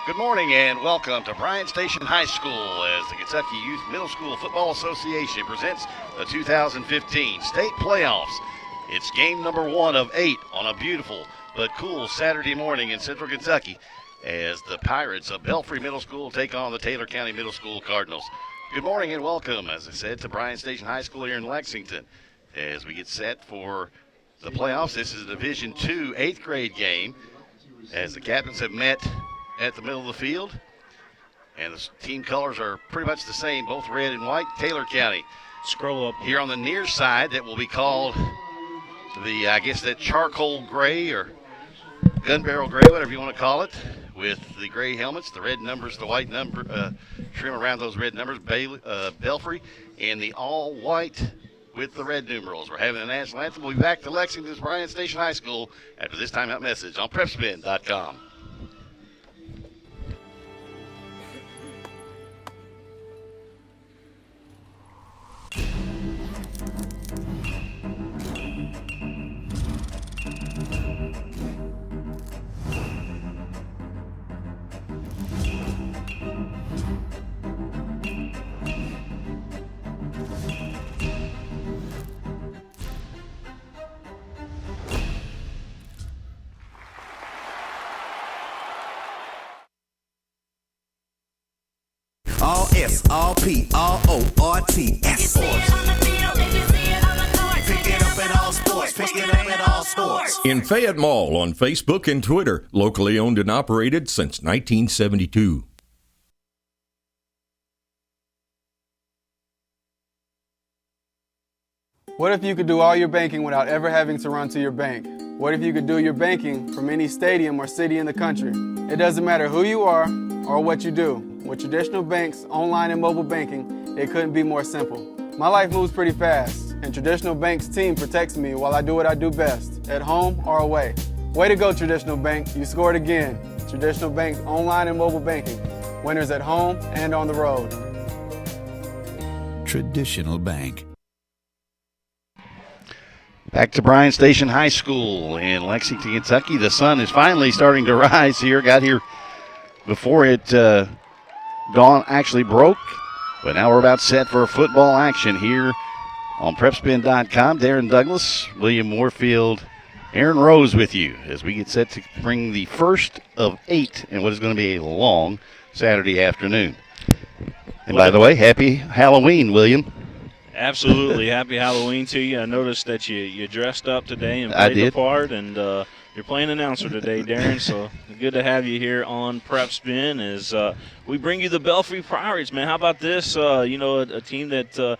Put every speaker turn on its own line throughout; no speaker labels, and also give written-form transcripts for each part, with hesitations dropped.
Good morning and welcome to Bryan Station High School as the Kentucky Youth Middle School Football Association presents the 2015 state playoffs. It's game number 1 of 8 on a beautiful but cool Saturday morning in Central Kentucky as the Pirates of Belfry Middle School take on the Taylor County Middle School Cardinals. Good morning and welcome, as I said, to Bryan Station High School here in Lexington as we get set for the playoffs. This is a Division II 8th grade game as the captains have met at the middle of the field, and the team colors are pretty much the same, both red and white. Taylor County.
Scroll up
Here on the near side, that will be called the, I guess, that charcoal gray or gun barrel gray, whatever you want to call it, with the gray helmets, the red numbers, the white number, trim around those red numbers, Belfry, and the all white with the red numerals. We're having a national anthem. We'll be back to Lexington's Bryan Station High School after this timeout message on PrepSpin.com.
All S, all P, all O, R, T, S sports. Pick it up at all sports. Pick it up at all sports.
In Fayette Mall on Facebook and Twitter, locally owned and operated since 1972.
What if you could do all your banking without ever having to run to your bank? What if you could do your banking from any stadium or city in the country? It doesn't matter who you are or what you do. With traditional banks, online and mobile banking, it couldn't be more simple. My life moves pretty fast, and Traditional Bank's team protects me while I do what I do best, at home or away. Way to go, Traditional Bank. You scored again. Traditional Bank's online and mobile banking. Winners at home and on the road.
Traditional Bank.
Back to Bryan Station High School in Lexington, Kentucky. The sun is finally starting to rise here. Got here before it dawn actually broke. But now we're about set for football action here on PrepSpin.com. Darren Douglas, William Warfield, Aaron Rose with you as we get set to bring the first of 8 in what is going to be a long Saturday afternoon. And by the way, happy Halloween, William.
Absolutely. Happy Halloween to you. I noticed that you dressed up today and played the part, and you're playing announcer today, Darren, so good to have you here on PrepSpin as we bring you the Belfry Pirates, man. How about this? A team that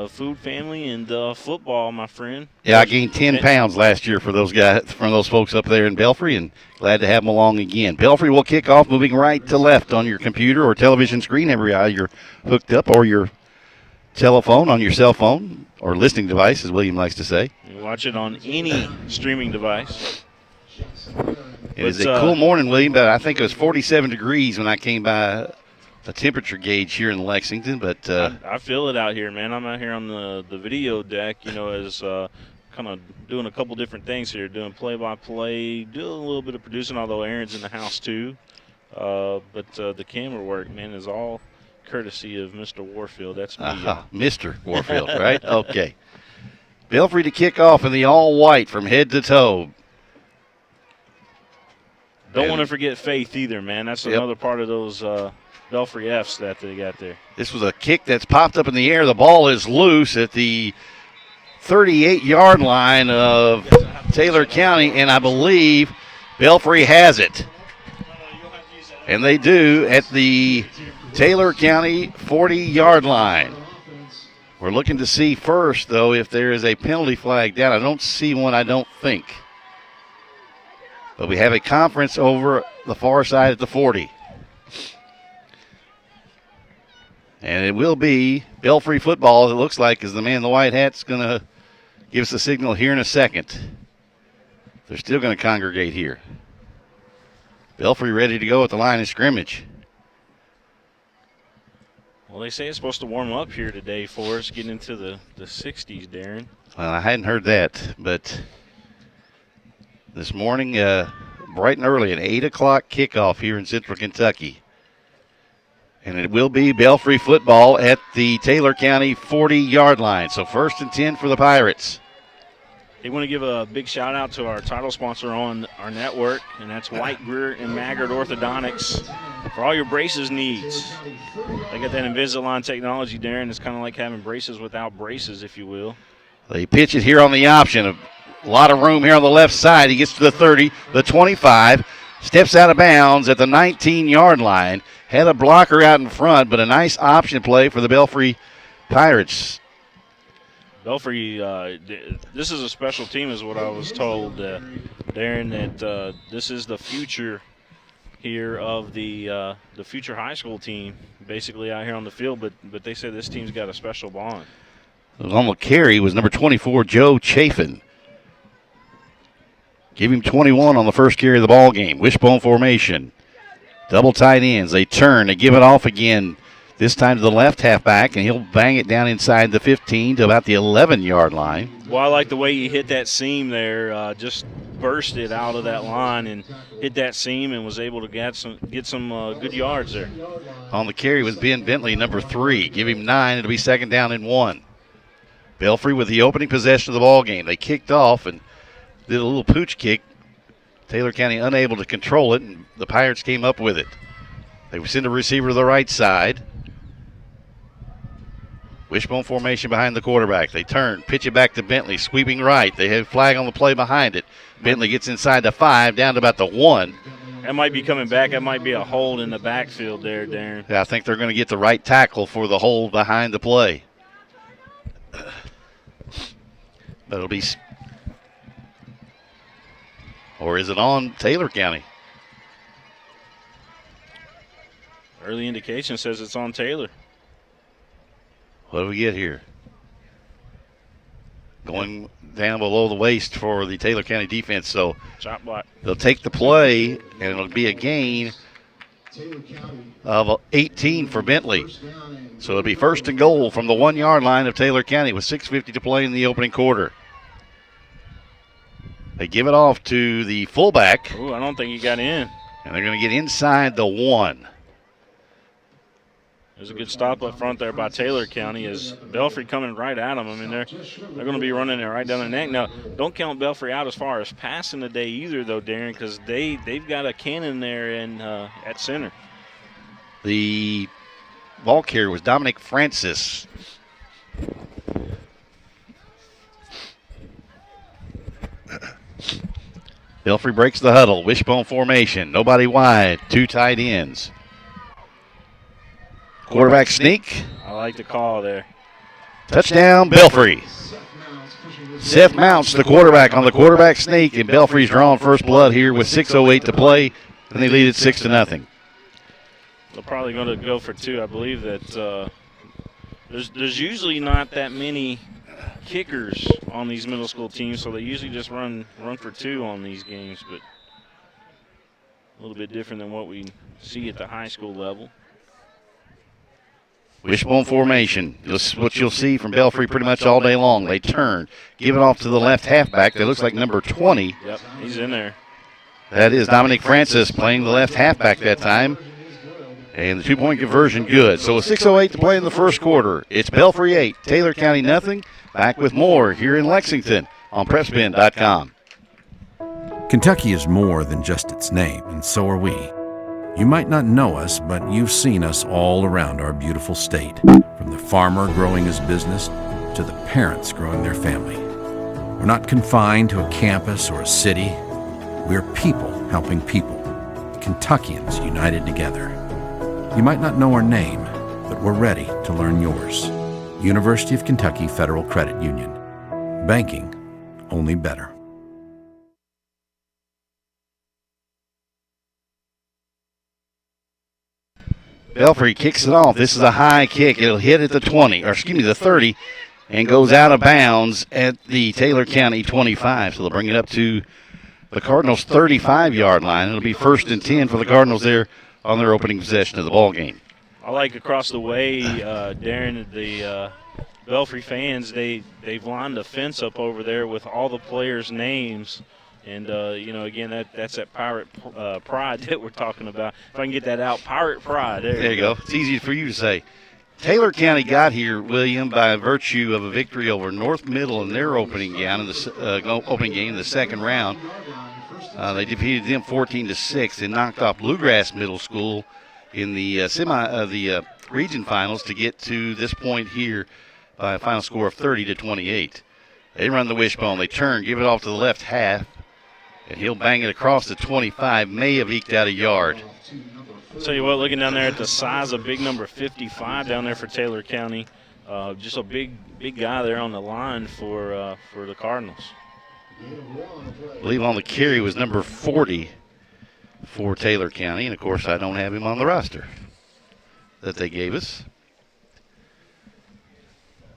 food, family, and football, my friend.
Yeah, I gained 10 pounds last year for those guys, from those folks up there in Belfry, and glad to have them along again. Belfry will kick off moving right to left on your computer or television screen, every eye you're hooked up, or your telephone on your cell phone or listening device, as William likes to say.
You watch it on any streaming device.
It is a cool morning, William, but I think it was 47 degrees when I came by a temperature gauge here in Lexington. But
I feel it out here, man. I'm out here on the video deck, as kind of doing a couple different things here, doing play-by-play, doing a little bit of producing, although Aaron's in the house too. But the camera work, man, is all courtesy of Mr. Warfield. That's me.
Mr. Warfield, right? Okay. Belfry to kick off in the all-white from head to toe.
Don't want to forget Faith either, man. That's another part of those Belfry Fs that they got there.
This was a kick that's popped up in the air. The ball is loose at the 38-yard line of Taylor County, and I believe Belfry has it. And they do at the Taylor County 40-yard line. We're looking to see first, though, if there is a penalty flag down. I don't see one, I don't think. But we have a conference over the far side at the 40. And it will be Belfry football, it looks like, as the man in the white hat's going to give us a signal here in a second. They're still going to congregate here. Belfry ready to go at the line of scrimmage.
Well, they say it's supposed to warm up here today for us, getting into the 60s, Darren.
Well, I hadn't heard that, but this morning, bright and early, an 8 o'clock kickoff here in Central Kentucky. And it will be Belfry football at the Taylor County 40-yard line. So 1st and 10 for the Pirates.
They want to give a big shout out to our title sponsor on our network, and that's Greer and Maggard Orthodontics for all your braces needs. They got that Invisalign technology, Darren. It's kind of like having braces without braces, if you will.
They pitch it here on the option. A lot of room here on the left side. He gets to the 30, the 25, steps out of bounds at the 19-yard line. Had a blocker out in front, but a nice option play for the Belfry Pirates.
Belfry, this is a special team is what I was told, Darren, that this is the future here of the future high school team, basically out here on the field, but they say this team's got a special bond.
On the carry was number 24, Joe Chafin. Give him 21 on the first carry of the ball game. Wishbone formation. Double tight ends. They turn. They give it off again. This time to the left halfback, and he'll bang it down inside the 15 to about the 11-yard line.
Well, I like the way he hit that seam there. Just bursted out of that line and hit that seam and was able to get some good yards there.
On the carry was Ben Bentley, number 3. Give him 9. It'll be 2nd down and 1. Belfry with the opening possession of the ball game. They kicked off and did a little pooch kick. Taylor County unable to control it, and the Pirates came up with it. They send a receiver to the right side. Wishbone formation behind the quarterback. They turn, pitch it back to Bentley, sweeping right. They have a flag on the play behind it. Bentley gets inside the 5, down to about the 1.
That might be coming back. That might be a hold in the backfield there, Darren.
Yeah, I think they're going to get the right tackle for the hold behind the play. But it'll be... Or is it on Taylor County?
Early indication says it's on Taylor.
What do we get here? Going down below the waist for the Taylor County defense. So
chop block. They'll
take the play, and it'll be a gain of 18 for Bentley. So it'll be 1st and goal from the 1-yard line of Taylor County with 6:50 to play in the opening quarter. They give it off to the fullback.
Ooh, I don't think he got in.
And they're going to get inside the 1.
There's a good stop up front there by Taylor County as Belfry coming right at them. I mean, they're going to be running it right down the neck. Now, don't count Belfry out as far as passing today either, though, Darren, because they've got a cannon there at center.
The ball carrier was Dominic Francis. Belfry breaks the huddle. Wishbone formation. Nobody wide. 2 tight ends. Quarterback sneak.
I like the call there.
Touchdown, Belfry. Seth Mounts, the quarterback, on the quarterback sneak, and Belfry's drawing first blood here with 6:08 to play, and they lead it 6-0.
They're probably going to go for 2. I believe that there's usually not that many kickers on these middle school teams, so they usually just run for 2 on these games, but a little bit different than what we see at the high school level.
Wishbone formation. This is what you'll see from Belfry pretty much all day long. They turn, give it off to the left halfback. That looks like number 20.
Yep, he's in there.
That is Dominic Francis playing the left halfback that time. And the 2-point conversion good. So with 6:08 to play in the first quarter, it's Belfry 8, Taylor County nothing. Back with more here in Lexington on PrepSpin.com.
Kentucky is more than just its name, and so are we. You might not know us, but you've seen us all around our beautiful state, from the farmer growing his business to the parents growing their family. We're not confined to a campus or a city. We're people helping people, Kentuckians united together. You might not know our name, but we're ready to learn yours. University of Kentucky Federal Credit Union. Banking only better.
Belfry kicks it off. This is a high kick. It'll hit at the 30, and goes out of bounds at the Taylor County 25. So they'll bring it up to the Cardinals' 35-yard line. It'll be 1st and 10 for the Cardinals there on their opening possession of the ball game.
I like across the way, Darren, the Belfry fans, they've lined a fence up over there with all the players' names And, again, that's that pirate pride that we're talking about. If I can get that out, pirate pride.
There you go. It's easy for you to say. Taylor County got here, William, by virtue of a victory over North Middle in their opening game in the second round. They defeated them 14-6 and knocked off Bluegrass Middle School in the region finals to get to this point here by a final score of 30-28. They run the wishbone. They turn, give it off to the left half, and he'll bang it across the 25. May have eked out a yard.
Tell you what, looking down there at the size of big number 55 down there for Taylor County, just a big guy there on the line for the Cardinals.
I believe on the carry was number 40 for Taylor County, and of course I don't have him on the roster that they gave us.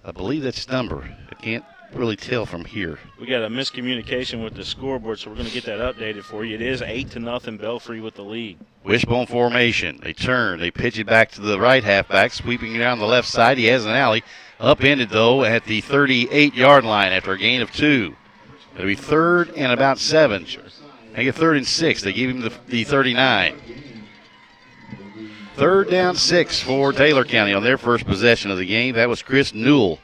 I believe that's his number. I can't really tell from here.
We got a miscommunication with the scoreboard, so we're going to get that updated for you. It is 8-0 Belfry with the lead.
Wishbone formation. They turn. They pitch it back to the right halfback, sweeping it down the left side. He has an alley. Upended, though, at the 38-yard line after a gain of 2. It'll be 3rd and about 7. Make it 3rd and 6. They give him the 39. 3rd down 6 for Taylor County on their first possession of the game. That was Chris Newell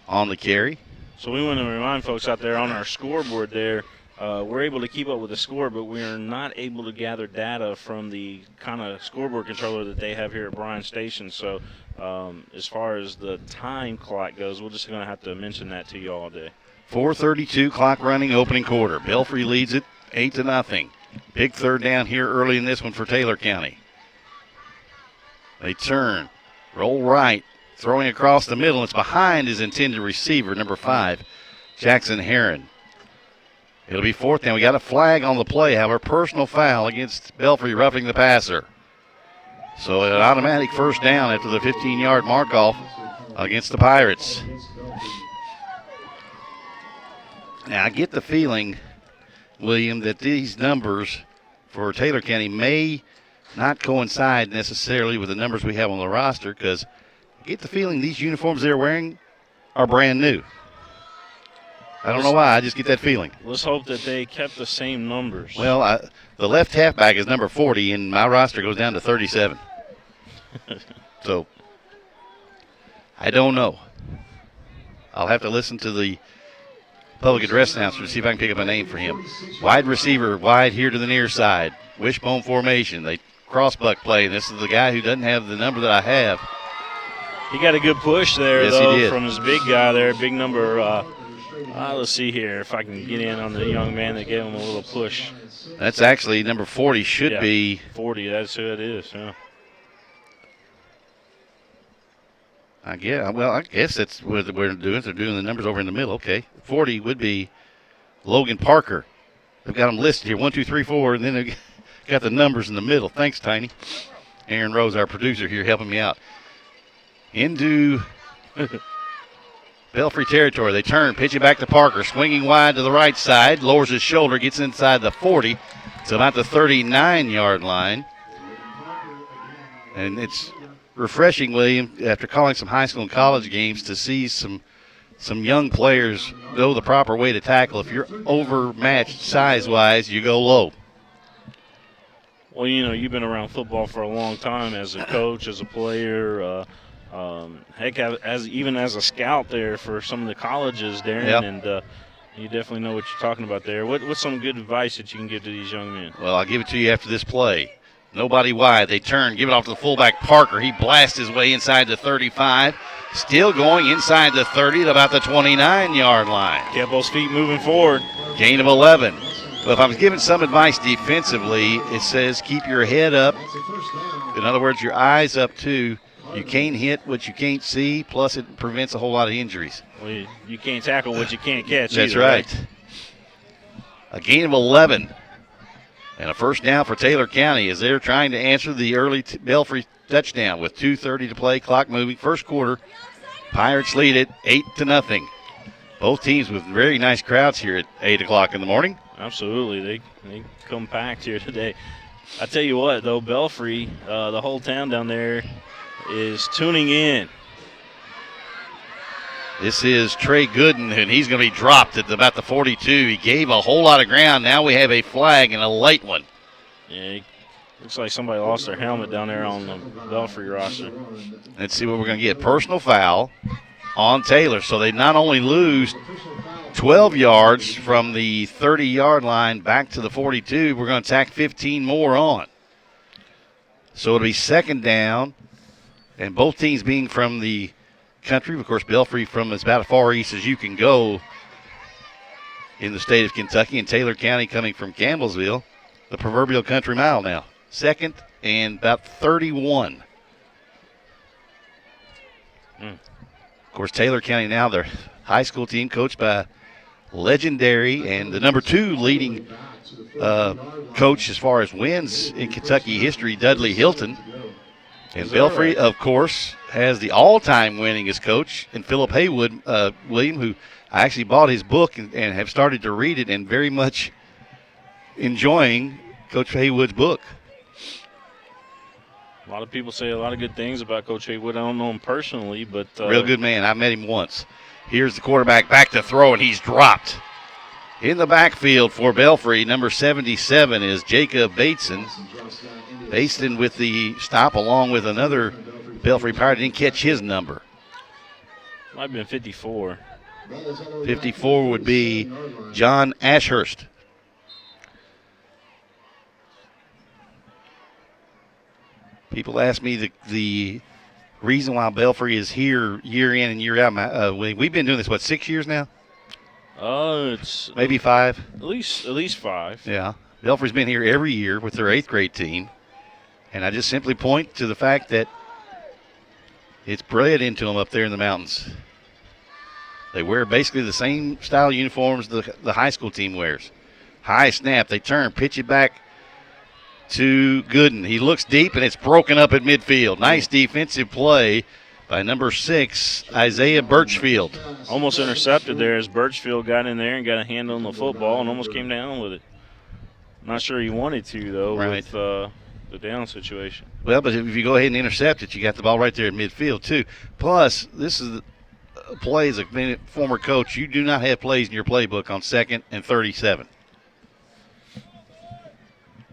on the carry.
So we want to remind folks out there on our scoreboard there, we're able to keep up with the score, but we are not able to gather data from the kind of scoreboard controller that they have here at Bryan Station. So as far as the time clock goes, we're just going to have to mention that to you all day.
4:32 clock running, opening quarter. Belfry leads it 8-0. Big 3rd down here early in this one for Taylor County. They turn, roll right, throwing across the middle. It's behind his intended receiver, number 5, Jackson Heron. It'll be 4th down. We got a flag on the play, however, personal foul against Belfry, roughing the passer. So an automatic 1st down after the 15-yard mark-off against the Pirates. Now, I get the feeling, William, that these numbers for Taylor County may not coincide necessarily with the numbers we have on the roster, because I get the feeling these uniforms they're wearing are brand new. I don't know why. I just get that feeling.
Let's hope that they kept the same numbers.
Well, the left halfback is number 40, and my roster goes down to 37. So, I don't know. I'll have to listen to the public address announcer to see if I can pick up a name for him. Wide receiver, wide here to the near side. Wishbone formation. They crossbuck play. This is the guy who doesn't have the number that I have.
He got a good push there,
yes,
though,
he did.
From his big guy there, big number. Let's see here if I can get in on the young man that gave him a little push.
That's actually number 40 should be.
40, that's who it is, yeah.
I guess that's what we're doing. They're doing the numbers over in the middle. Okay. 40 would be Logan Parker. They've got them listed here, 1, 2, 3, 4, and then they've got the numbers in the middle. Thanks, Tiny. Aaron Rose, our producer here, helping me out. Into Belfry territory. They turn, pitch it back to Parker, swinging wide to the right side, lowers his shoulder, gets inside the 40. It's about the 39-yard line. And it's refreshing, William, after calling some high school and college games, to see some young players know the proper way to tackle. If you're overmatched size-wise, you go low.
Well, you've been around football for a long time as a coach, as a player, heck, even as a scout there for some of the colleges, Darren,
yep.
And you definitely know what you're talking about there. What's some good advice that you can give to these young men?
Well, I'll give it to you after this play. Nobody wide. They turn, give it off to the fullback, Parker. He blasts his way inside the 35. Still going inside the 30 at about the 29-yard line.
Kept those feet moving forward.
Gain of 11. Well, if I was giving some advice defensively, it says keep your head up. In other words, your eyes up too. You can't hit what you can't see, plus it prevents a whole lot of injuries.
Well, you can't tackle what you can't catch.
That's
either,
right. A gain of 11. And a 1st down for Taylor County as they're trying to answer the early Belfry touchdown with 2:30 to play, clock moving. First quarter, Pirates lead it 8-0. Both teams with very nice crowds here at 8 o'clock in the morning.
Absolutely. They come packed here today. I tell you what, though, Belfry, the whole town down there is tuning in.
This is Trey Gooden, and he's going to be dropped at about the 42. He gave a whole lot of ground. Now we have a flag and a late one.
Yeah, looks like somebody lost their helmet down there on the Belfry roster.
Let's see what we're going to get. Personal foul on Taylor. So they not only lose 12 yards from the 30-yard line back to the 42, we're going to tack 15 more on. So it'll be second down, and both teams being from the country. Of course, Belfry from as about as far east as you can go in the state of Kentucky, and Taylor County coming from Campbellsville, the proverbial country mile now. Second and about 31. Of course, Taylor County now, their high school team coached by legendary and the number 2 leading coach as far as wins in Kentucky history, Dudley Hilton. And Belfry, of course, has the all-time winningest coach in Philip Haywood, William, who I actually bought his book and have started to read it and very much enjoying Coach Haywood's book.
A lot of people say a lot of good things about Coach Haywood. I don't know him personally, but
real good man. I met him once. Here's the quarterback back to throw, and he's dropped. In the backfield for Belfry, number 77 is Jacob Bateson. Bateson with the stop along with another Belfry Pirate. Didn't catch his number.
Might have been 54.
54 would be John Ashurst. People ask me the reason why Belfry is here year in and year out. We've been doing this, 6 years now?
It's
maybe 5.
At least 5.
Yeah. Belfry's been here every year with their 8th grade team. And I just simply point to the fact that it's bred into them up there in the mountains. They wear basically the same style uniforms the high school team wears. High snap. They turn, pitch it back to Gooden. He looks deep, and it's broken up at midfield. Nice defensive play by number 6, Isaiah Birchfield.
Almost intercepted there as Birchfield got in there and got a hand on the football and almost came down with it. Not sure he wanted to, though,
right,
with the down situation.
Well, but if you go ahead and intercept it, you got the ball right there at midfield, too. Plus, this is a play as a former coach. You do not have plays in your playbook on 2nd and 37.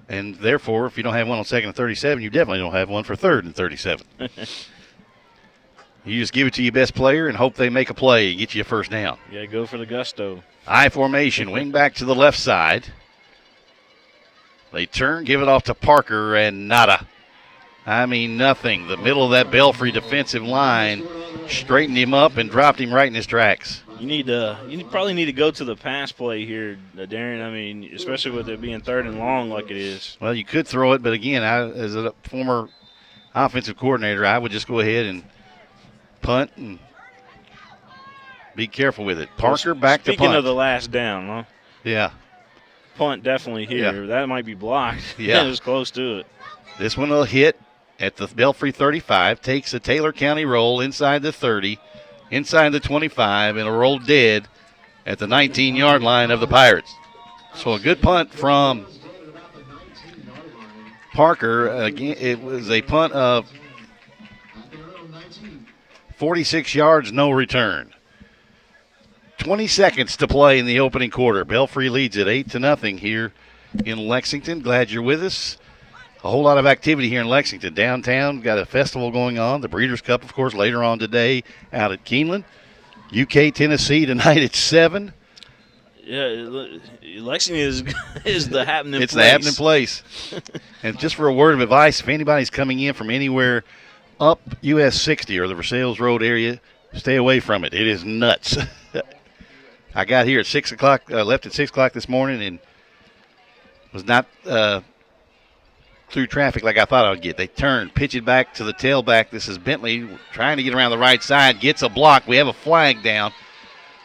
And therefore, if you don't have one on 2nd and 37, you definitely don't have one for 3rd and 37. You just give it to your best player and hope they make a play and get you a first down.
Yeah, go for the gusto.
I formation, wing back to the left side. They turn, give it off to Parker, and nada. I mean, nothing. The middle of that Belfry defensive line straightened him up and dropped him right in his tracks.
You probably need to go to the pass play here, Darren. I mean, especially with it being 3rd and long like it is.
Well, you could throw it, but again, as a former offensive coordinator, I would just go ahead and punt and be careful with it. Parker back to punt.
Speaking of the last down, huh?
Yeah.
Punt definitely here.
Yeah.
That might be blocked.
Yeah.
It was close to it.
This one will hit at the Belfry 35, takes a Taylor County roll inside the 30, inside the 25, and a roll dead at the 19-yard line of the Pirates. So a good punt from Parker. Again, it was a punt of 46 yards, no return. 20 seconds to play in the opening quarter. Belfry leads it 8-0 here in Lexington. Glad you're with us. A whole lot of activity here in Lexington. Downtown, got a festival going on. The Breeders' Cup, of course, later on today out at Keeneland. UK, Tennessee tonight at 7.
Yeah, Lexington is the happening place.
It's the happening place. And just for a word of advice, if anybody's coming in from anywhere up US 60 or the Versailles Road area, stay away from it. It is nuts. I got here at 6 o'clock, left at 6 o'clock this morning, and was not through traffic like I thought I would get. They turned, pitch it back to the tailback. This is Bentley trying to get around the right side, gets a block. We have a flag down,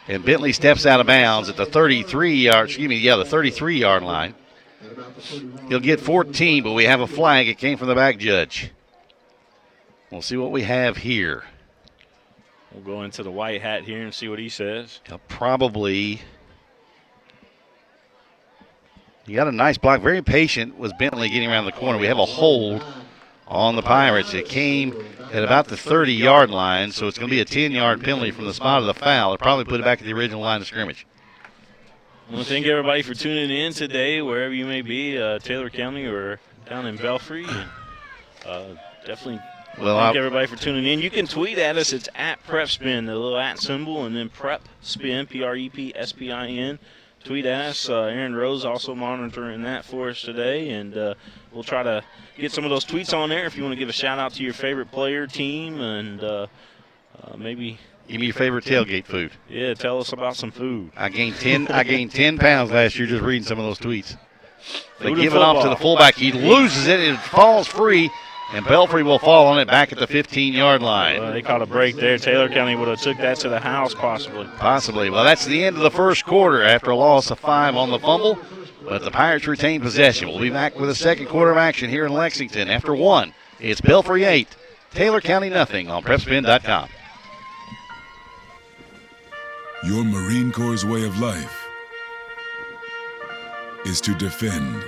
and Bentley steps out of bounds at the 33-yard line. He'll get 14, but we have a flag. It came from the back judge. We'll see what we have here.
We'll go into the white hat here and see what he says.
Probably. You got a nice block. Very patient was Bentley getting around the corner. We have a hold on the Pirates. It came at about the 30-yard line, so it's going to be a 10-yard penalty from the spot of the foul. It'll probably put it back at the original line of scrimmage.
I want to thank everybody for tuning in today, wherever you may be, Taylor County or down in Belfry. And, definitely thank everybody for tuning in. You can tweet at us. It's at PrepSpin, the little at symbol, and then PrepSpin, PrepSpin. Tweet at us. Aaron Rose also monitoring that for us today, and we'll try to get some of those tweets on there if you want to give a shout-out to your favorite player, team, and maybe –
give me your favorite tailgate food.
Yeah, tell us about some food.
I gained 10 pounds last year just reading some of those tweets. They give it off to the fullback. He loses it. It falls free, and Belfry will fall on it back at the 15-yard line.
Well, they caught a break there. Taylor County would have took that to the house possibly.
Possibly. Well, that's the end of the first quarter after a loss of 5 on the fumble, but the Pirates retain possession. We'll be back with a second quarter of action here in Lexington. After 1, it's Belfry 8, Taylor County nothing on PrepSpin.com.
Your Marine Corps' way of life is to defend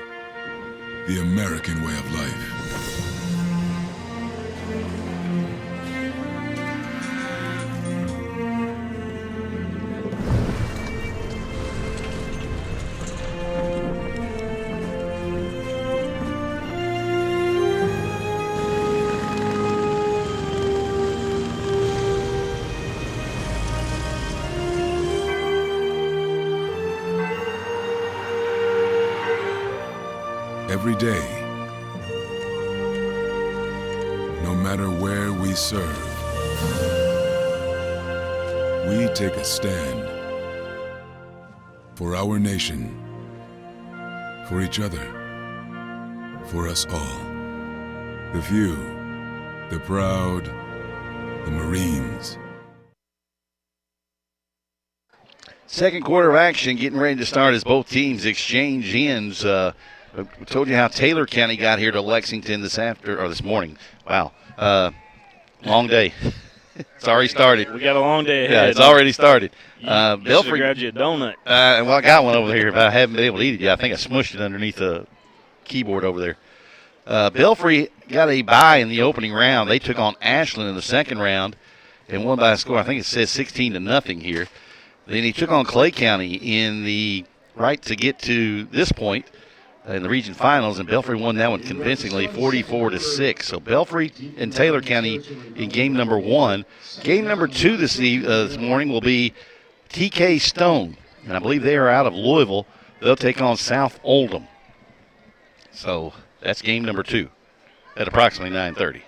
the American way of life. Every day, no matter where we serve, we take a stand for our nation, for each other, for us all. The few, the proud, the Marines.
Second quarter of action getting ready to start as both teams exchange ends. We told you how Taylor County got here to Lexington this morning. Wow. Long day. It's already started.
We got a long day ahead.
Yeah, it's already started.
Belfry grabbed you a donut.
Well, I got one over here, but I haven't been able to eat it yet. I think I smushed it underneath the keyboard over there. Belfry got a bye in the opening round. They took on Ashland in the second round and won by a score. I think it says 16-0 here. Then he took on Clay County in the right to get to this point in the region finals, and Belfry won that one convincingly, 44-6. So Belfry and Taylor County in game number 1. Game number 2 this morning will be TK Stone, and I believe they are out of Louisville. They'll take on South Oldham. So that's game number 2 at approximately 9:30.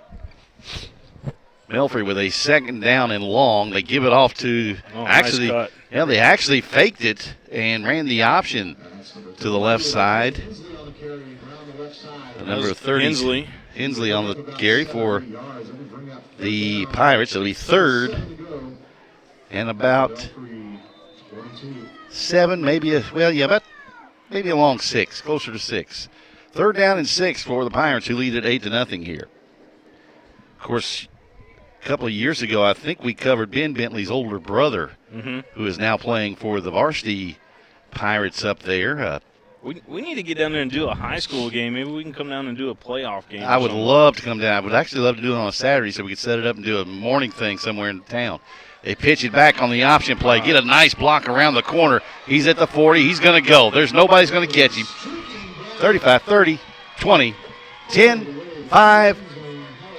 Belfry with a second down and long. They give it off to
nice cut.
Yeah, they actually faked it and ran the option to the left side. The number 30, Hensley on the carry for the Pirates. It'll be third and about 7, maybe a long 6, closer to 6. Third down and 6 for the Pirates, who lead at 8-0 here. Of course, a couple of years ago, I think we covered Ben Bentley's older brother, who is now playing for the varsity Pirates up there.
We need to get down there and do a high school game. Maybe we can come down and do a playoff game.
I would love to come down. I would actually love to do it on a Saturday so we could set it up and do a morning thing somewhere in town. They pitch it back on the option play. Get a nice block around the corner. He's at the 40. He's going to go. There's nobody's going to catch him. 35, 30, 20, 10, 5,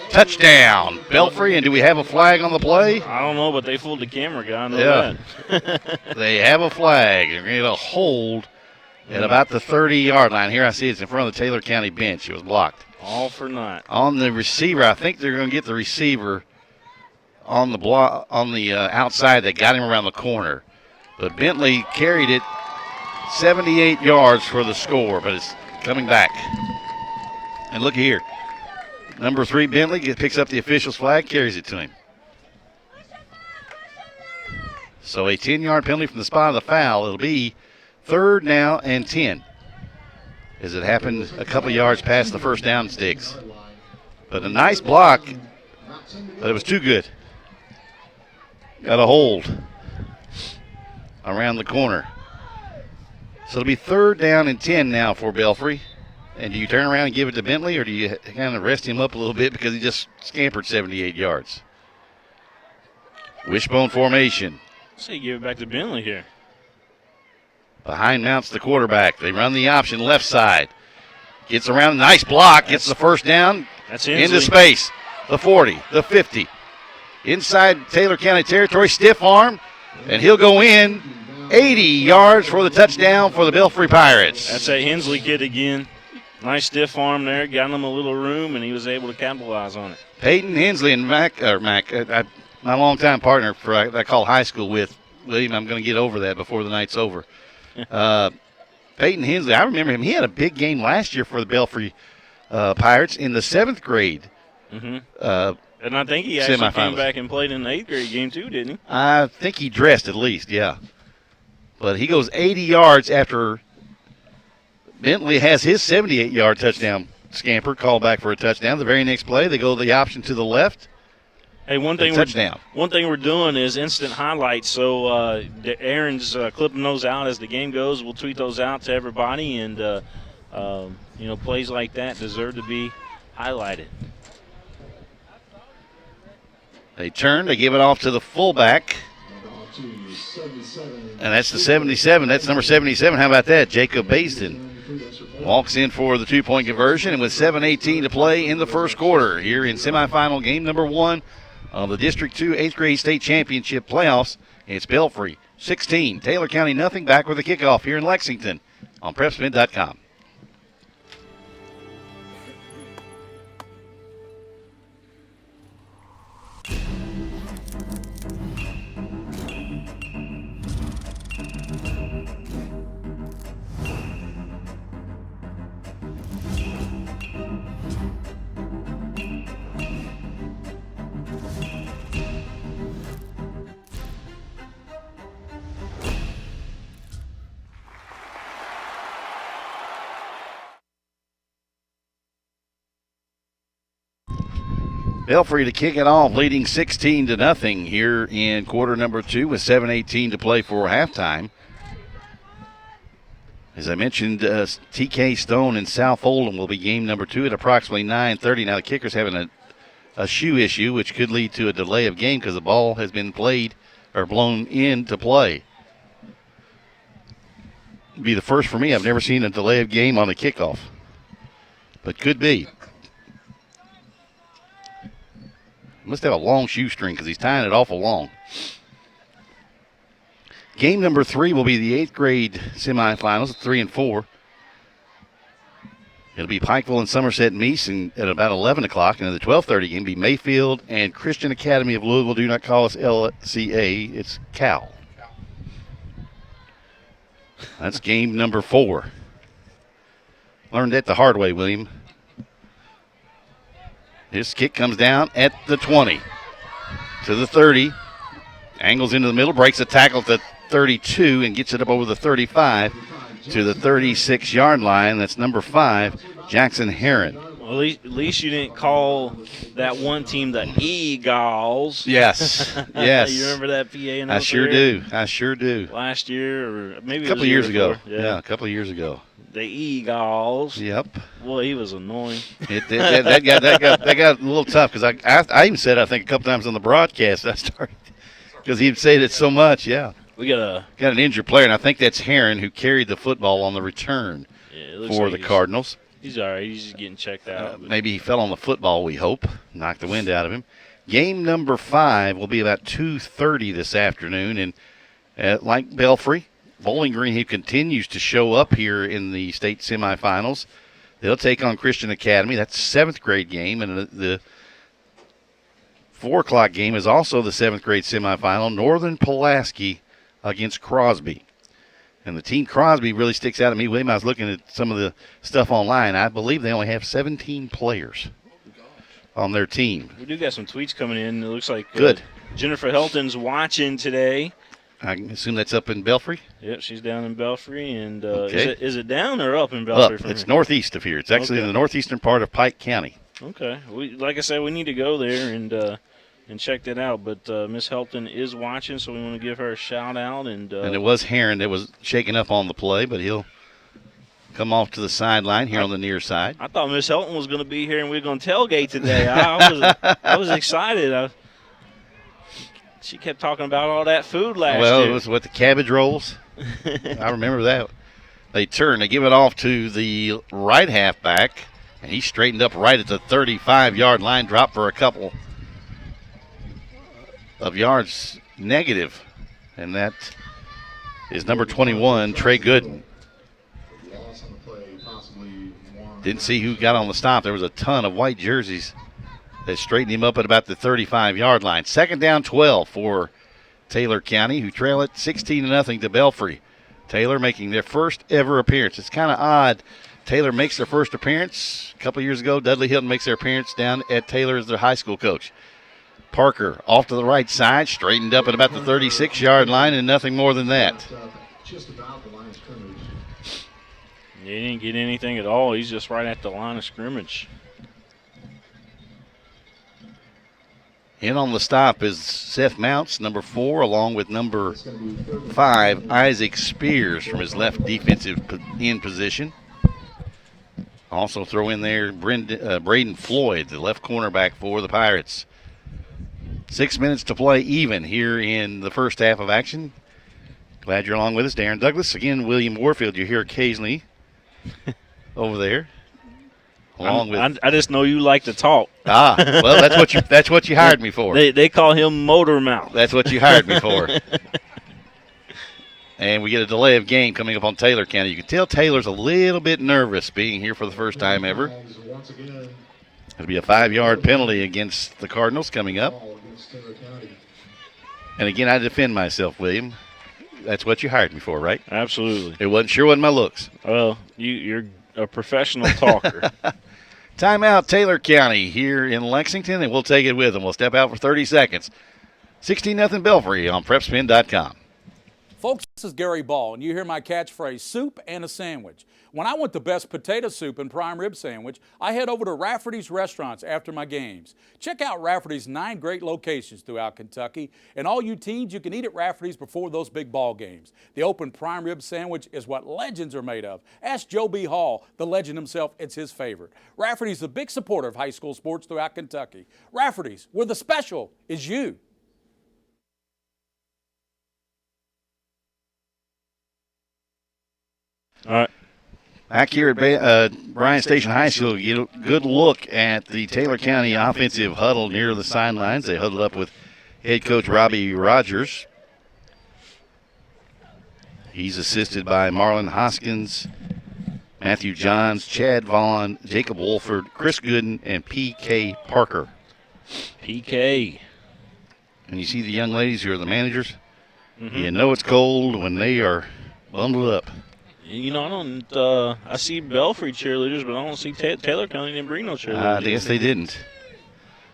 touchdown. Belfry, and do we have a flag on the play?
I don't know, but they fooled the camera guy. I know that.
They have a flag. They're going to hold at about the 30-yard line. Here I see it's in front of the Taylor County bench. It was blocked.
All for naught.
On the receiver, I think they're going to get the receiver on the outside that got him around the corner. But Bentley carried it 78 yards for the score, but it's coming back. And look here. Number 3, Bentley picks up the official's flag, carries it to him. So a 10-yard penalty from the spot of the foul. It'll be third now and 10, as it happened a couple yards past the first down sticks. But a nice block, but it was too good. Got a hold around the corner. So it'll be third down and 10 now for Belfry And do you turn around and give it to Bentley, or do you kind of rest him up a little bit because he just scampered 78 yards? Wishbone formation.
So you give it back to Bentley here.
Behind mounts the quarterback. They run the option left side. Gets around, nice block, gets the first down.
That's
into space. The 40, the 50. Inside Taylor County territory, stiff arm, and he'll go in 80 yards for the touchdown for the Belfry Pirates.
That's that Hensley kid again. Nice stiff arm there, got him a little room, and he was able to capitalize on it.
Peyton Hensley and Mac, my longtime partner for I call high school with, William, I'm going to get over that before the night's over. Peyton Hensley, I remember him. He had a big game last year for the Belfry Pirates in the 7th grade.
And I think he actually came back and played in the 8th grade game too, didn't he?
I think he dressed at least, yeah. But he goes 80 yards after Bentley has his 78-yard touchdown scamper called back for a touchdown. The very next play, they go the option to the left.
Hey, one thing we're doing is instant highlights. So Aaron's clipping those out as the game goes. We'll tweet those out to everybody, and plays like that deserve to be highlighted.
They turn, they give it off to the fullback. And that's the 77. That's number 77. How about that? Jacob Baisden walks in for the 2-point conversion, and with 7:18 to play in the first quarter here in semifinal game number 1 of the District 2 8th grade state championship playoffs. It's Belfry 16, Taylor County nothing. Back with the kickoff here in Lexington on PrepSpin.com. Belfry to kick it off, leading 16-0 here in quarter number 2 with 7:18 to play for halftime. As I mentioned, TK Stone and South Oldham will be game number 2 at approximately 9:30. Now the kicker's having a shoe issue, which could lead to a delay of game because the ball has been played or blown into play. It'd be the first for me. I've never seen a delay of game on a kickoff, but could be. Must have a long shoestring because he's tying it awful long. Game number 3 will be the 8th grade semifinals, 3 and 4. It'll be Pikeville and Somerset Meese at about 11 o'clock. And in the 12:30 game, be Mayfield and Christian Academy of Louisville. Do not call us LCA. It's Cal. That's game number 4. Learned that the hard way, William. His kick comes down at the 20 to the 30. Angles into the middle, breaks a tackle at the 32 and gets it up over the 35 to the 36-yard line. That's number 5, Jackson Heron.
Well, at least you didn't call that one team the Eagles.
Yes, yes.
You remember that PA announcer?
I sure do.
Last year, or maybe
a couple of years ago.
Yeah,
a couple of years ago.
The Eagles.
Yep.
Boy, he was annoying.
That got a little tough because I even said I think a couple times on the broadcast I started because he'd said it so much. Yeah.
We got
an injured player, and I think that's Heron who carried the football on the return for the Cardinals.
He's all right. He's just getting checked out.
Maybe he fell on the football, we hope. Knocked the wind out of him. Game number 5 will be about 2:30 this afternoon. And like Belfry, Bowling Green, who continues to show up here in the state semifinals, they'll take on Christian Academy. That's a 7th grade game. And the 4 o'clock game is also the 7th grade semifinal, Northern Pulaski against Crosby. And the team Crosby really sticks out to me, William. I was looking at some of the stuff online. I believe they only have 17 players on their team.
We do got some tweets coming in. It looks like
good.
Jennifer Helton's watching today.
I assume that's up in Belfry?
Yep, she's down in Belfry. And
okay.
Is it down or up in Belfry?
Up. It's northeast of here. It's actually in the northeastern part of Pike County.
Okay. Like I said, we need to go there and check that out. But Miss Helton is watching, so we want to give her a shout-out. And
it was Heron that was shaken up on the play, but he'll come off to the sideline here on the near side.
I thought Miss Helton was going to be here and we were going to tailgate today. I was excited. She kept talking about all that food last year.
Well, it was with the cabbage rolls. I remember that. They give it off to the right halfback, and he straightened up right at the 35-yard line, dropped for a couple of yards negative, and that is number 21, Trey Gooden. Didn't see who got on the stop. There was a ton of white jerseys that straightened him up at about the 35-yard line. Second down 12 for Taylor County, who trail it 16-0 to Belfry. Taylor making their first ever appearance. It's kind of odd. Taylor makes their first appearance. A couple of years ago, Dudley Hilton makes their appearance down at Taylor as their high school coach. Parker off to the right side, straightened up at about the 36-yard line, and nothing more than that.
He didn't get anything at all. He's just right at the line of scrimmage.
In on the stop is Seth Mounts, number 4, along with number 5, Isaac Spears from his left defensive end position. Also throw in there Braden Floyd, the left cornerback for the Pirates. 6 minutes to play even here in the first half of action. Glad you're along with us, Darren Douglas. Again, William Warfield, you hear occasionally over there.
I just know you like to talk.
Well, that's what you hired me for.
They call him Motor Mouth.
That's what you hired me for. And we get a delay of game coming up on Taylor County. You can tell Taylor's a little bit nervous being here for the first time ever. It'll be a 5-yard penalty against the Cardinals coming up. And again, I defend myself, William. That's what you hired me for, right?
Absolutely.
It wasn't my looks.
Well, you're a professional talker.
Timeout, Taylor County here in Lexington, and we'll take it with them. We'll step out for 30 seconds. 16-0 Belfry on PrepSpin.com.
Folks, this is Gary Ball, and you hear my catchphrase, soup and a sandwich. When I want the best potato soup and prime rib sandwich, I head over to Rafferty's Restaurants after my games. Check out Rafferty's 9 great locations throughout Kentucky, and all you teens, you can eat at Rafferty's before those big ball games. The open prime rib sandwich is what legends are made of. Ask Joe B. Hall, the legend himself, it's his favorite. Rafferty's a big supporter of high school sports throughout Kentucky. Rafferty's, where the special is you.
All right.
Back here at Bryan Station High School, you get a good look at the Taylor County offensive huddle near the sidelines. They huddled up with head coach Robbie Rogers. He's assisted by Marlon Hoskins, Matthew Johns, Chad Vaughn, Jacob Wolford, Chris Gooden, and P.K. Parker.
PK.
And you see the young ladies who are the managers. Mm-hmm. You know it's cold when they are bundled up.
You know, I see Belfry cheerleaders, but I don't see Taylor County didn't bring no cheerleaders.
I guess they didn't.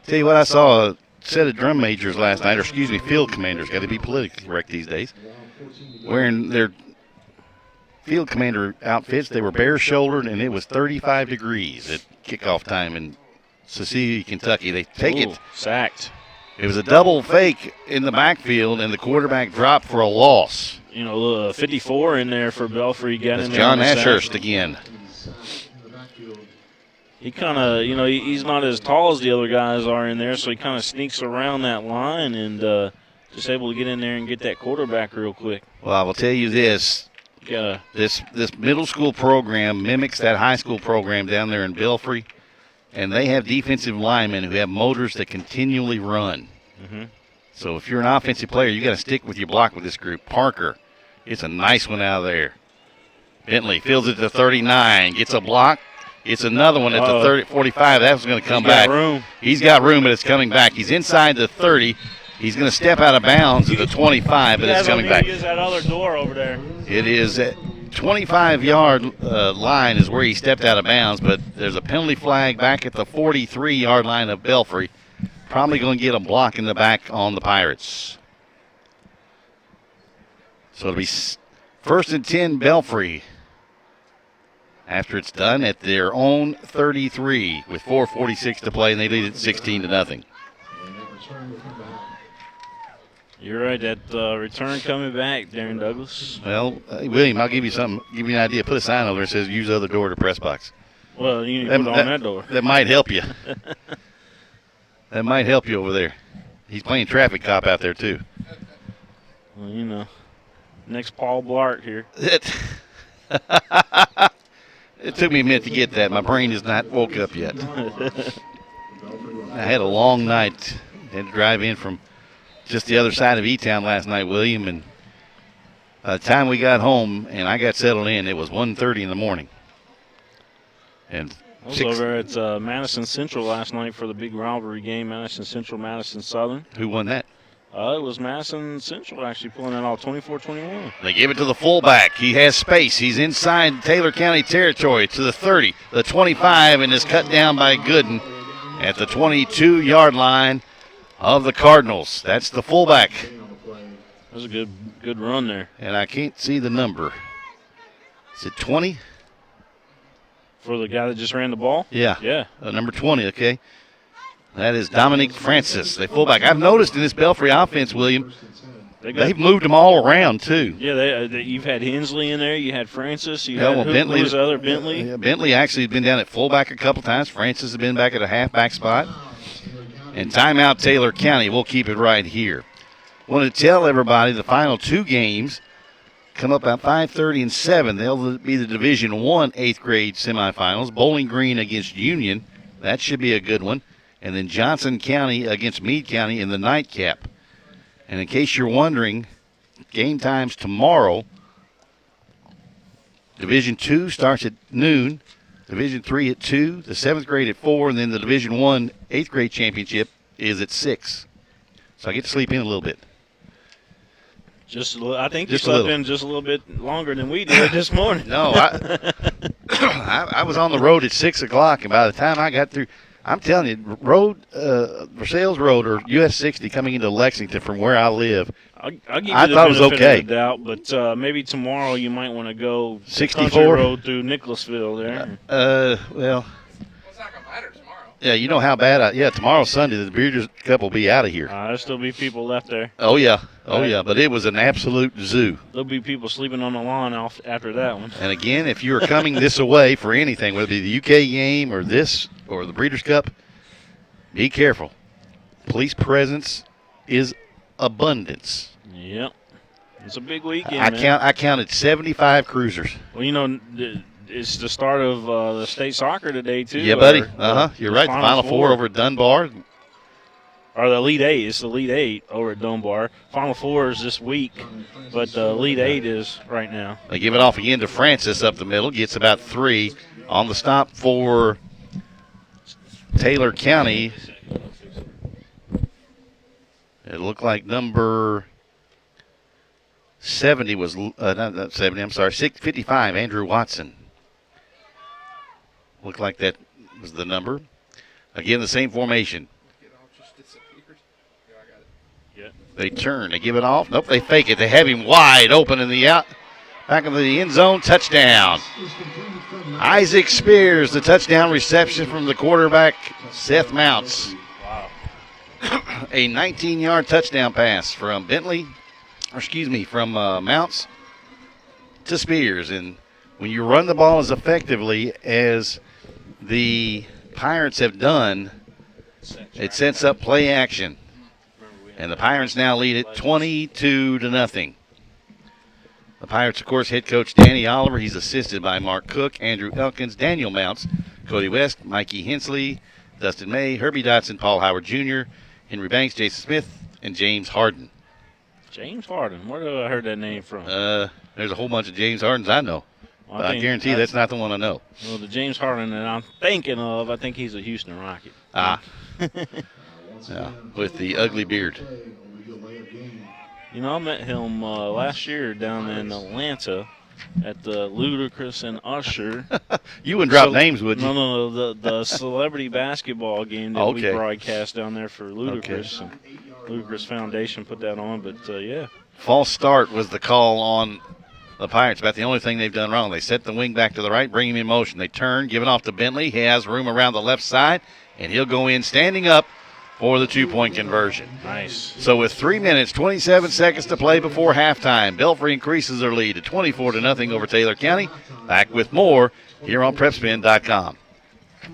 Tell you what, I saw a set of drum majors last night, or excuse me, field commanders, got to be politically correct these days, wearing their field commander outfits. They were bare-shouldered, and it was 35 degrees at kickoff time in Cecilia, Kentucky. They take it.
Sacked.
It was a double fake in the backfield, and the quarterback dropped for a loss.
You know, 54 in there for Belfry.
That's John Ashurst again.
He kind of, you know, he's not as tall as the other guys are in there, so he kind of sneaks around that line and just able to get in there and get that quarterback real quick.
Well, I will tell you this. This middle school program mimics that high school program down there in Belfry, and they have defensive linemen who have motors that continually run.
Mm-hmm.
So if you're an offensive player, you got to stick with your block with this group. Parker, it's a nice one out of there. Bentley fields it to 39, gets a block. It's another one at the 45. That was going to come back. He's got room, but it's coming back. He's inside the 30. He's going to step out of bounds at the 25, but it's coming back.
Use that other door over there.
It is at 25-yard line is where he stepped out of bounds, but there's a penalty flag back at the 43-yard line of Belfry. Probably going to get a block in the back on the Pirates. So it'll be first and 10 Belfry after it's done at their own 33 with 4:46 to play, and they lead it 16-0.
You're right. That return coming back, Darren Douglas.
Well, William, I'll give you something. Give you an idea. Put a sign over there that says use other door to press box.
Well, you need to put it on that door.
That might help you. That might help you over there. He's playing traffic cop out there, too.
Well, you know, next Paul Blart here.
It took me a minute to get that. My brain is not woke up yet. I had a long night. Had to drive in from just the other side of E-Town last night, William, and by the time we got home and I got settled in, it was 1:30 in the morning. And
I was over at Madison Central last night for the big rivalry game, Madison Central, Madison Southern.
Who won that?
It was Madison Central actually pulling it off 24-21.
They give it to the fullback. He has space. He's inside Taylor County territory to the 30, the 25, and is cut down by Gooden at the 22-yard line of the Cardinals. That's the fullback.
That was a good run there.
And I can't see the number. Is it 20?
For the guy that just ran the ball?
Yeah.
Yeah.
Number 20, okay. That is Dominic Francis, the fullback. I've noticed in this Belfry offense, William, they've moved them all around, too.
Yeah, you've had Hensley in there. You had Francis. You had
Bentley.
Who was the other? Bentley?
Yeah, Bentley actually has been down at fullback a couple times. Francis has been back at a halfback spot. And timeout Taylor County. We'll keep it right here. Want to tell everybody the final two games come up at 5:30 and 7. They'll be the Division I 8th grade semifinals. Bowling Green against Union. That should be a good one. And then Johnson County against Meade County in the nightcap. And in case you're wondering, game times tomorrow. Division II starts at noon. Division III at 2, the 7th grade at 4, and then the Division I 8th grade championship is at 6. So I get to sleep in a little bit.
I think you slept in just a little bit longer than we did this morning.
No, I was on the road at 6 o'clock, and by the time I got through, I'm telling you, Versailles Road or US 60 coming into Lexington from where I live,
I'll give you
I
the
thought it was
benefit
okay.
of the doubt, but maybe tomorrow you might want to go
64
country road through Nicholasville there.
Well, it's not gonna matter tomorrow. Yeah, you know how bad. Tomorrow's Sunday. The Breeders' Cup will be out of here.
There'll still be people left there.
Oh yeah, but it was an absolute zoo.
There'll be people sleeping on the lawn after that one.
And again, if you are coming this away for anything, whether it be the UK game or this or the Breeders' Cup, be careful. Police presence is abundance.
Yep. It's a big weekend,
I counted 75 cruisers.
Well, you know, it's the start of the state soccer today, too.
Yeah, buddy. You're right. The Final Four over at Dunbar.
Or the Elite Eight. It's the Elite Eight over at Dunbar. Final Four is this week, but the Elite Eight is right now.
They give it off again to Francis up the middle. Gets about 3 on the stop for Taylor County. It looked like number 70 was, not 70, I'm sorry, 55, Andrew Watson. Looked like that was the number. Again, the same formation. They turn, they give it off. Nope, they fake it. They have him wide open in the back of the end zone. Touchdown. Isaac Spears, the touchdown reception from the quarterback, Seth Mounts.
Wow.
A 19-yard touchdown pass from from Mounts to Spears. And when you run the ball as effectively as the Pirates have done, it sets up play action. And the Pirates now lead it 22-0. The Pirates, of course, head coach Danny Oliver. He's assisted by Mark Cook, Andrew Elkins, Daniel Mounts, Cody West, Mikey Hensley, Dustin May, Herbie Dotson, Paul Howard Jr., Henry Banks, Jason Smith, and James Harden.
James Harden. Where have I heard that name from?
There's a whole bunch of James Hardens I know.
Well,
I guarantee that's not the one I know.
Well, the James Harden that I'm thinking of, I think he's a Houston Rocket.
Yeah, with the ugly beard.
You know, I met him last year down in Atlanta at the Ludacris and Usher.
You wouldn't drop names, would you?
No. The celebrity basketball game that we broadcast down there for Ludacris.
Okay.
And Ludacris Foundation put that on, but yeah.
False start was the call on the Pirates. About the only thing they've done wrong. They set the wing back to the right, bring him in motion. They turn, give it off to Bentley. He has room around the left side, and he'll go in standing up for the 2-point conversion.
Nice.
So with 3 minutes, 27 seconds to play before halftime, Belfry increases their lead to 24-0 over Taylor County. Back with more here on PrepSpin.com.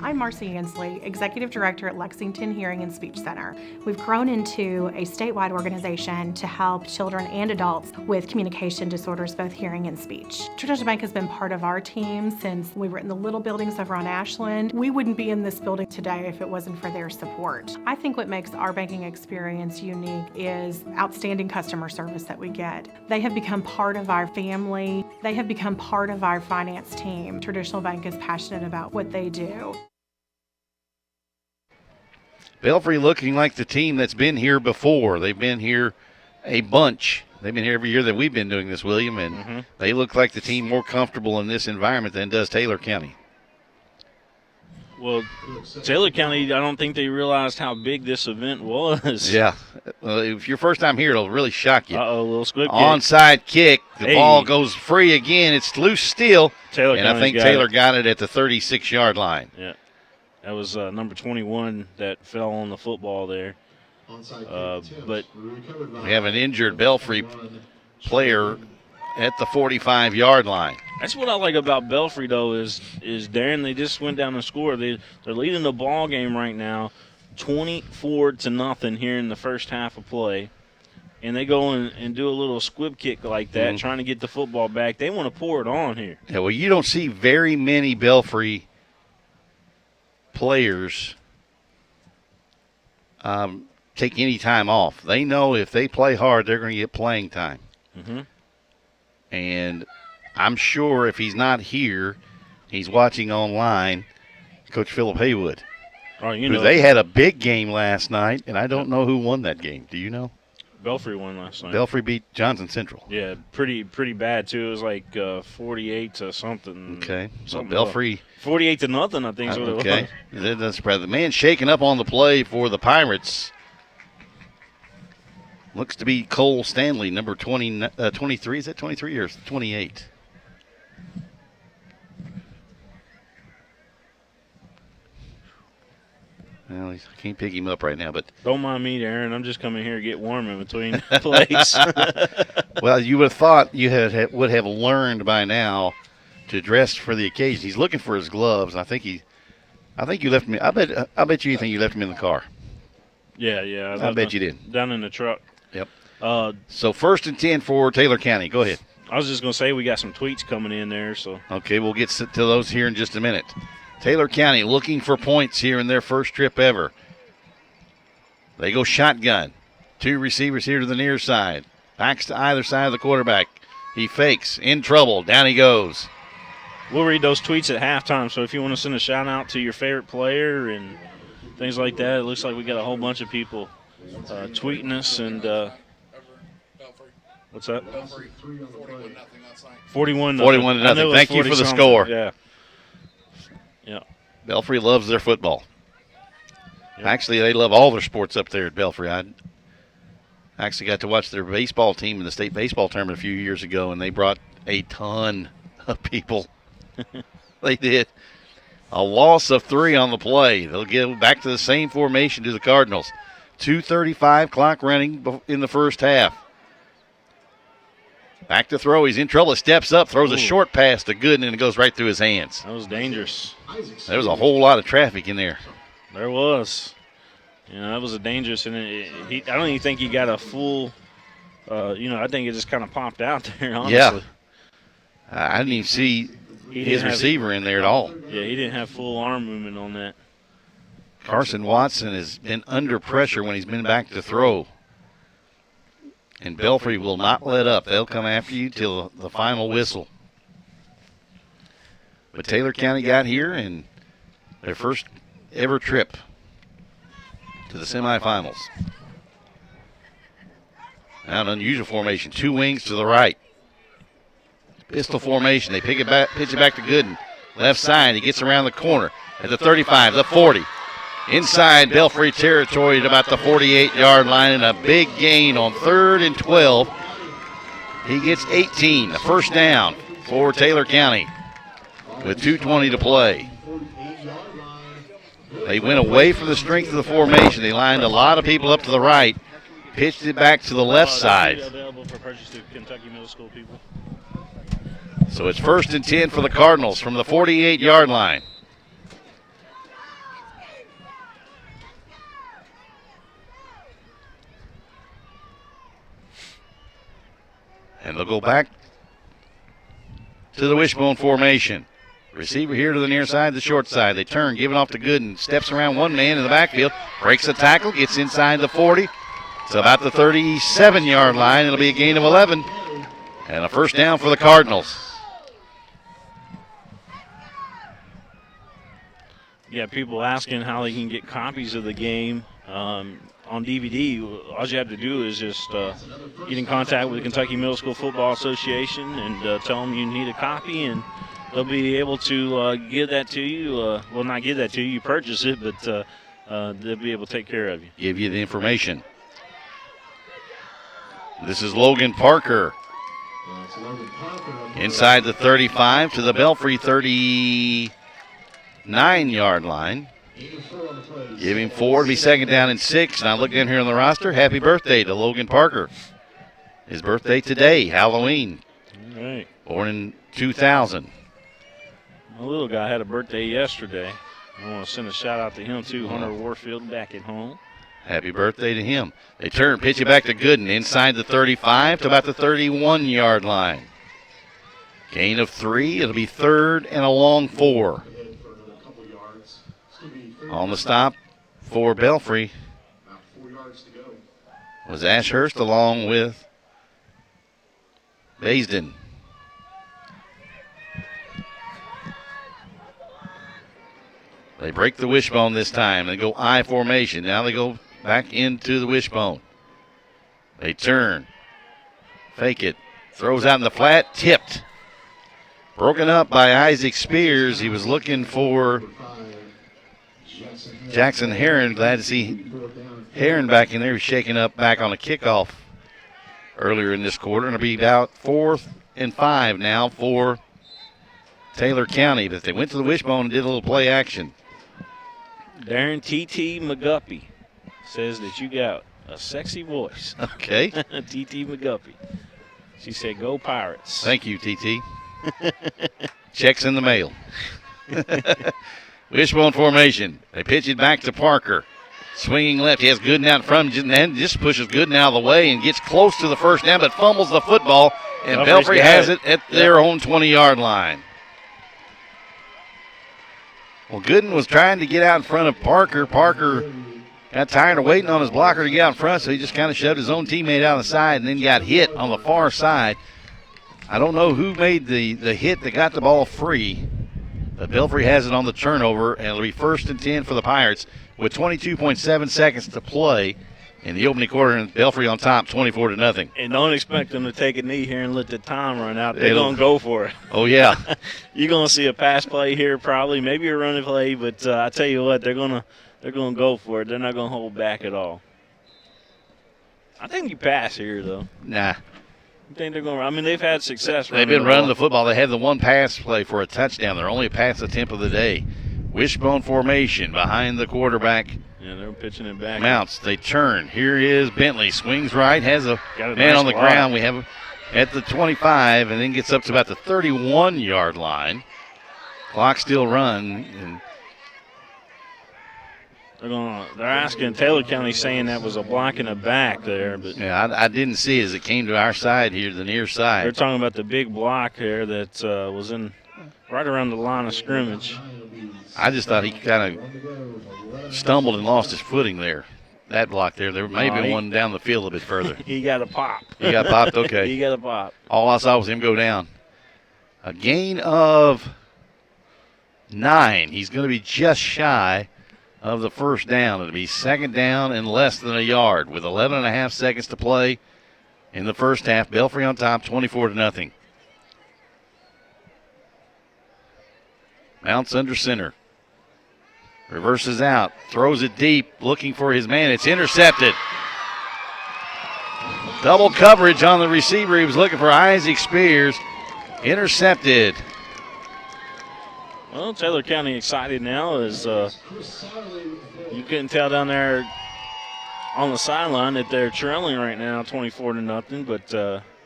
I'm Marcy Ansley, Executive Director at Lexington Hearing and Speech Center. We've grown into a statewide organization to help children and adults with communication disorders, both hearing and speech. Traditional Bank has been part of our team since we were in the little buildings over on Ashland. We wouldn't be in this building today if it wasn't for their support. I think what makes our banking experience unique is outstanding customer service that we get. They have become part of our family. They have become part of our finance team. Traditional Bank is passionate about what they do.
Belfry looking like the team that's been here before. They've been here a bunch. They've been here every year that we've been doing this, William, and they look like the team more comfortable in this environment than does Taylor County.
Well, Taylor County, I don't think they realized how big this event was.
Yeah. If your first time here, it'll really shock you.
Uh-oh, a little squib kick.
Onside kick. The
Hey.
ball goes free again. It's loose still.
Taylor
and I
County's
think
got
Taylor
it.
got it at the 36-yard line.
Yeah. That was number 21 that fell on the football there. But
We have an injured Belfry player at the 45-yard line.
that's what I like about Belfry, though, is Darren, they just went down and scored. They're leading the ball game right now, 24-0 here in the first half of play. And they go and do a little squib kick like that, trying to get the football back. They want to pour it on here.
Yeah, well, you don't see very many Belfry players take any time off. They know if they play hard, they're going to get playing time. And I'm sure if he's not here, he's watching online, Coach Philip Haywood.
Oh, you
who
know,
they had a big game last night, and I don't know who won that game. Do you know?
Belfry won last night.
Belfry beat Johnson Central.
Yeah, pretty bad too. It was like 48 to something.
Okay, so
Something
Belfry
48-0, I think is what it was.
okay, that's the man shaking up on the play for the Pirates. Looks to be Cole Stanley, number 23. Is that 23 or 28? Well, I can't pick him up right now, but
Don't mind me, Aaron. I'm just coming here to get warm in between plays.
well, you would have thought you would have learned by now to dress for the occasion. He's looking for his gloves. I think you left him. I bet you anything you left him in the car.
Yeah.
I bet you did.
Down in the truck.
Yep.
Uh,
So 1st and 10 for Taylor County. Go ahead.
I was just going to say we got some tweets coming in there. So
Okay, we'll get to those here in just a minute. Taylor County looking for points here in their first trip ever. They go shotgun. 2 receivers here to the near side. Backs to either side of the quarterback. He fakes. In trouble. Down he goes.
we'll read those tweets at halftime. So if you want to send a shout out to your favorite player and things like that, it looks like we got a whole bunch of people tweeting us. And what's that? 41-0.
41-0. Thank you for the score.
Yeah.
Belfry loves their football.
Yep.
Actually, they love all their sports up there at Belfry. I actually got to watch their baseball team in the state baseball tournament a few years ago, and they brought a ton of people. They did. A loss of 3 on the play. They'll get back to the same formation to the Cardinals. 2:35 clock running in the first half. Back to throw. He's in trouble. Steps up, throws a short pass to Gooden, and it goes right through his hands.
That was dangerous.
There was a whole lot of traffic in there.
There was. That was a dangerous, and I don't even think he got a full, I think it just kind of popped out there, honestly.
Yeah. I didn't even see his receiver in there at all.
Yeah, he didn't have full arm movement on that.
Carson Watson has been under pressure when he's been back to throw. And Belfry will not let up. They'll come after you till the final whistle. But Taylor County got here in their first ever trip to the semifinals. Now an unusual formation. 2 wings to the right. Pistol formation. They pitch it back to Gooden. Left side. He gets around the corner at the 35, the 40. Inside Belfry territory at about the 48-yard line, and a big gain on 3rd and 12. He gets 18, the first down for Taylor County with 2:20 to play. They went away from the strength of the formation. They lined a lot of people up to the right, pitched it back to the left side.
Available for purchase to Kentucky Middle School people.
So it's 1st and 10 for the Cardinals from the 48-yard line. And they'll go back to the wishbone formation. Receiver here to the near side, the short side. They turn, give it off to Gooden. Steps around one man in the backfield. Breaks the tackle, gets inside the 40. It's about the 37-yard line. It'll be a gain of 11. And a first down for the Cardinals.
Yeah, people asking how they can get copies of the game on DVD. All you have to do is just get in contact with the Kentucky Middle School Football Association and tell them you need a copy, and they'll be able to give that to you. Well, not give that to you, you purchase it, but they'll be able to take care of you.
Give you the information. This is Logan Parker. Inside the 35 to the Belfry 39-yard line. Give him 4 to be second down and 6. And I look in here on the roster. Happy birthday to Logan Parker. His birthday today, Halloween.
All right.
Born in 2000.
My little guy had a birthday yesterday. I want to send a shout out to him too, Hunter Warfield back at home.
Happy birthday to him. They turn, pitch it back to Gooden inside the 35 to about the 31-yard line. Gain of 3. It'll be 3rd and a long 4. On the stop for Belfry was Ashurst along with Baisden. They break the wishbone this time. They go I formation. Now they go back into the wishbone. They turn. Fake it. Throws out in the flat. Tipped. Broken up by Isaac Spears. He was looking for Jackson Heron. Glad to see Heron back in there. He's shaking up back on a kickoff earlier in this quarter. And it'll be about 4th and 5 now for Taylor County. But they went to the wishbone and did a little play action.
Darren T.T. McGuppy says that you got a sexy voice.
Okay.
T.T. McGuppy. She said, go Pirates.
Thank you, T.T. Checks in the mail. Wishbone formation. They pitch it back to Parker. Swinging left. He has Gooden out in front and just pushes Gooden out of the way and gets close to the first down, but fumbles the football, and Belfry has it at their own 20-yard line. Well, Gooden was trying to get out in front of Parker. Parker got tired of waiting on his blocker to get out in front, so he just kind of shoved his own teammate out of the side and then got hit on the far side. I don't know who made the hit that got the ball free, but Belfry has it on the turnover, and it'll be 1st and 10 for the Pirates with 22.7 seconds to play in the opening quarter, and Belfry on top 24-0.
And don't expect them to take a knee here and let the time run out. They're going to go for it.
Oh, yeah.
You're going to see a pass play here probably, maybe a running play, but I tell you what, they're going to go for it. They're not going to hold back at all. I think you pass here, though.
Nah.
I think they're going to – I mean, they've had success.
They've been running the football. They had the one pass play for a touchdown. They're only a pass attempt of the day. Wishbone formation behind the quarterback.
Yeah, they're pitching it back.
Mounts. They turn. Here is Bentley. Swings right. Has a man
nice
on the
block.
ground. We have at the 25 and then gets up to about the 31-yard line. Clock still run. And
they're asking Taylor County, saying that was a block in the back there, but
yeah, I didn't see it as it came to our side here, the near side.
They're talking about the big block there that was in right around the line of scrimmage.
I just thought he kind of stumbled and lost his footing there. That block there. There may be one down the field a bit further.
He got a pop.
He got popped? Okay.
He got a pop.
All I saw was him go down. A gain of 9. He's going to be just shy of the first down. It'll be second down and less than a yard with 11.5 seconds to play in the first half. Belfry on top, 24-0. Mounts under center. Reverses out. Throws it deep. Looking for his man. It's intercepted. Double coverage on the receiver. He was looking for Isaac Spears. Intercepted.
Well, Taylor County excited now as you couldn't tell down there on the sideline that they're trailing right now 24-0, but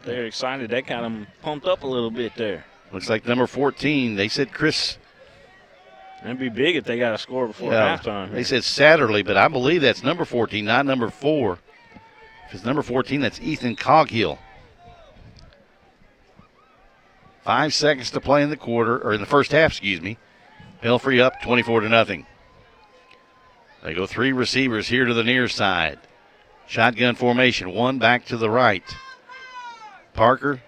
they're excited. That got them pumped up a little bit there.
Looks like number 14, they said Chris.
That'd be big if they got a score before halftime.
They said Satterley, but I believe that's number 14, not number 4. If it's number 14, that's Ethan Coghill. 5 seconds to play in the quarter, or in the first half, excuse me. Belfry up 24-0. They go 3 receivers here to the near side. Shotgun formation, 1 back to the right. Parker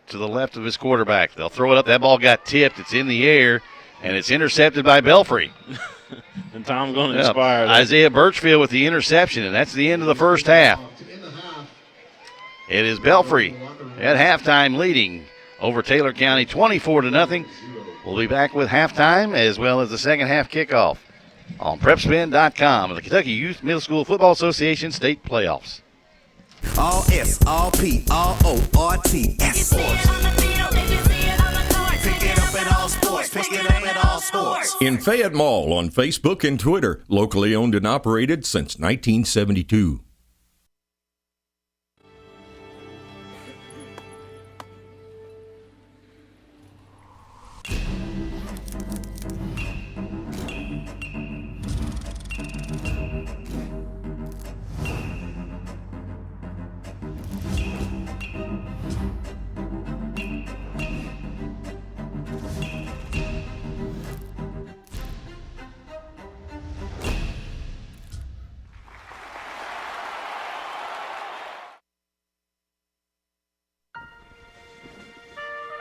to the left of his quarterback. They'll throw it up. That ball got tipped. It's in the air, and it's intercepted by Belfry.
And Tom's going to inspire that.
Isaiah Birchfield with the interception, and that's the end of the first half. It is Belfry at halftime leading over Taylor County 24-0. We'll be back with halftime as well as the second half kickoff on PrepSpin.com of the Kentucky Youth Middle School Football Association State Playoffs.
All S, all P, all O, R, T, S. Pick it up at all sports. Pick it up at all sports.
In Fayette Mall on Facebook and Twitter, locally owned and operated since 1972.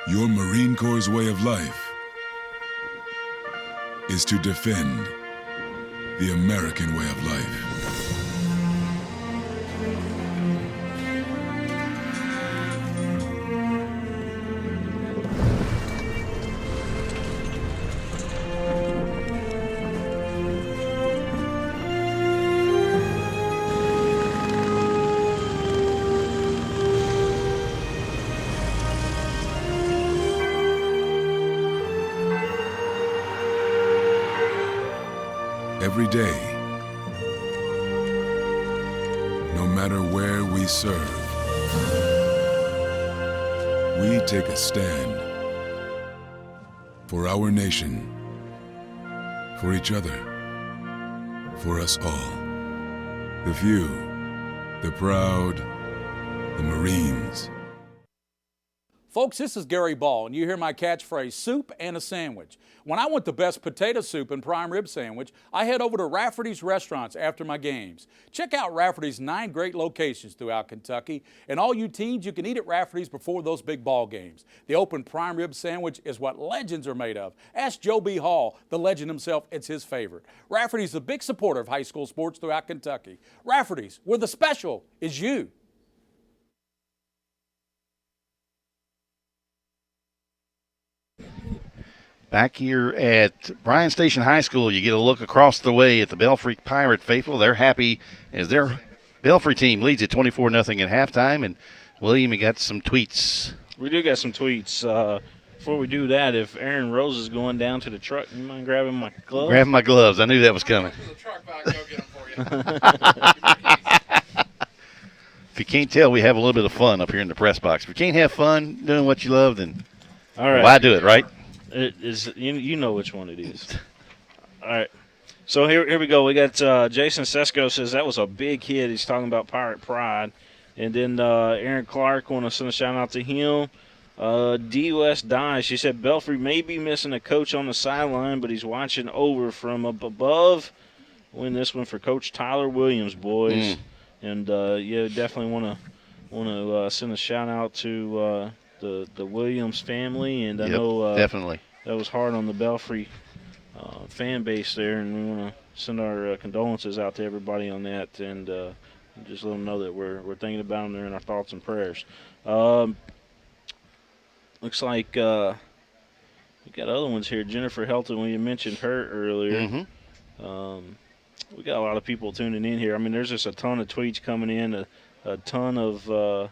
Your Marine Corps' way of life is to defend the American way of life. Every day, no matter where we serve, we take a stand for our nation, for each other, for us all. The few, the proud, the Marines.
Folks, this is Gary Ball, and you hear my catchphrase, soup and a sandwich. When I want the best potato soup and prime rib sandwich, I head over to Rafferty's Restaurants after my games. Check out Rafferty's 9 great locations throughout Kentucky, and all you teens, you can eat at Rafferty's before those big ball games. The open prime rib sandwich is what legends are made of. Ask Joe B. Hall, the legend himself, it's his favorite. Rafferty's a big supporter of high school sports throughout Kentucky. Rafferty's, where the special is you.
Back here at Bryan Station High School, you get a look across the way at the Belfry Pirate faithful. They're happy as their Belfry team leads at 24-0 at halftime. And, William, you got some tweets.
We do got some tweets. Before we do that, if Aaron Rose is going down to the truck, you mind grabbing my gloves?
Grabbing my gloves. I knew that was coming. If you can't tell, we have a little bit of fun up here in the press box. If you can't have fun doing what you love, then
all right.
Why do it, right?
It is, you know which one it is. All right. So here we go. We got Jason Sesko says that was a big hit. He's talking about Pirate Pride. And then Aaron Clark, want to send a shout-out to him. D.U.S. Dye, she said Belfry may be missing a coach on the sideline, but he's watching over from up above. Win this one for Coach Tyler Williams, boys. And, yeah, definitely want to send a shout-out to the Williams family. And I know
definitely
that was hard on the Belfry fan base there, and we want to send our condolences out to everybody on that, and just let them know that we're thinking about them. They're in our thoughts and prayers. Looks like we got other ones here. Jennifer Helton, when you mentioned her earlier, we got a lot of people tuning in here. I mean, there's just a ton of tweets coming in, a ton of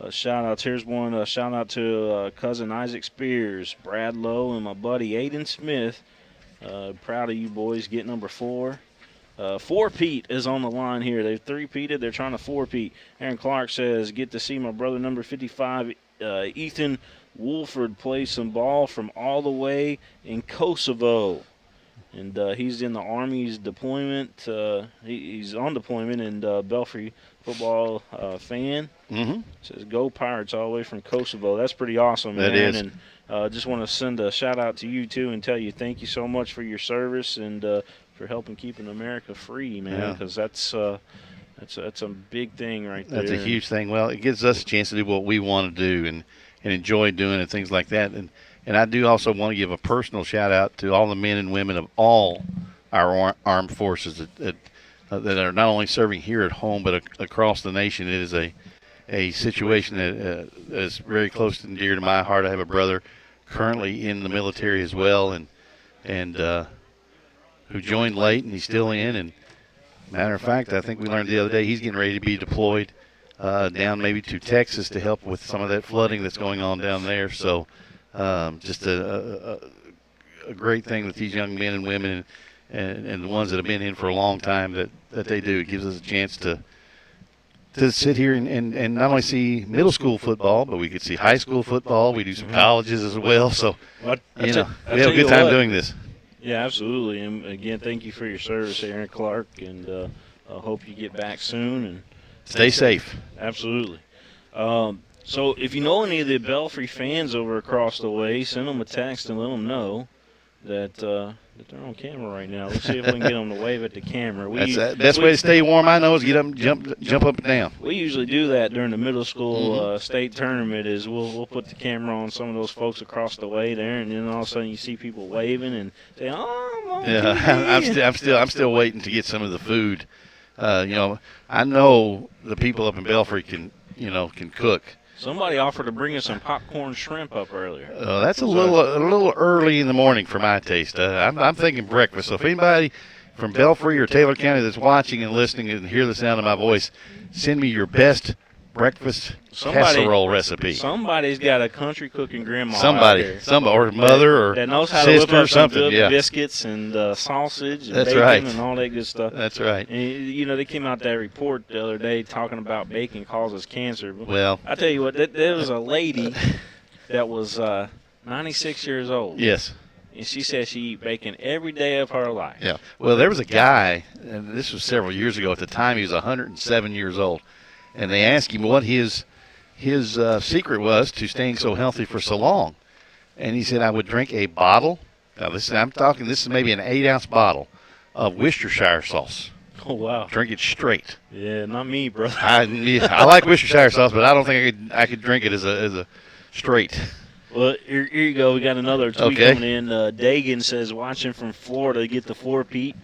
shout-outs. Here's one. Shout-out to cousin Isaac Spears, Brad Lowe, and my buddy Aiden Smith. Proud of you boys. Get number 4. 4-peat is on the line here. They've 3-peated. They're trying to 4-peat. Aaron Clark says, get to see my brother number 55, Ethan Wolford, play some ball from all the way in Kosovo. And he's in the Army's deployment. He's on deployment, and Belfry football fan.
Mm-hmm.
Says, go Pirates all the way from Kosovo. That's pretty awesome, man.
That is.
And just want to send a shout-out to you, too, and tell you thank you so much for your service and for helping keeping America free, man, because that's a big thing right there.
That's a huge thing. Well, it gives us a chance to do what we want to do and enjoy doing and things like that. And I do also want to give a personal shout-out to all the men and women of all our armed forces that are not only serving here at home but across the nation. It is a situation that is very close and dear to my heart. I have a brother currently in the military as well, and who joined late, and he's still in. And matter of fact, I think we learned the other day he's getting ready to be deployed down maybe to Texas to help with some of that flooding that's going on down there. So just a great thing with these young men and women and the ones that have been in for a long time that they do. It gives us a chance to sit here and not only see middle school football, but we could see high school football. We do some colleges as well. So, we have a good time doing this.
Yeah, absolutely. And, again, thank you for your service, Aaron Clark, and I hope you get back soon. And
stay safe.
Absolutely. So if you know any of the Belfry fans over across the way, send them a text and let them know that they're on camera right now. Let's see if we can get them to wave at the camera.
That's the best way to stay warm, I know, is get up and jump up and down.
We usually do that during the middle school state tournament. Is we'll put the camera on some of those folks across the way there, and then all of a sudden you see people waving and say, "Oh, I'm on TV."
I'm still waiting to get some of the food. I know the people up in Belfry can cook.
Somebody offered to bring us some popcorn shrimp up earlier.
That's a little early in the morning for my taste. I'm thinking breakfast. So if anybody from Belfry or Taylor County that's watching and listening and hear the sound of my voice, send me your best breakfast casserole recipe.
Somebody's got a country cooking grandma.
Somebody, or mother, or
that knows how
sister,
to whip up some good
biscuits
and sausage and
That's
bacon
right.
and all that good stuff.
That's right.
And, they came out that report the other day talking about bacon causes cancer.
Well,
I tell you what, there was a lady that was 96 years old.
Yes.
And she said she eat bacon every day of her life.
Yeah. Well, there was a guy, and this was several years ago. At the time, he was 107 years old, and they asked him what his secret was to staying so healthy for so long. And he said, I would drink a bottle. Now, this is maybe an 8-ounce bottle of Worcestershire sauce.
Oh, wow.
Drink it straight.
Yeah, not me, brother.
I like Worcestershire sauce, but I don't think I could drink it as a straight.
Well, here you go. We got another tweet coming in. Dagan says, watching from Florida, get the 4-peat.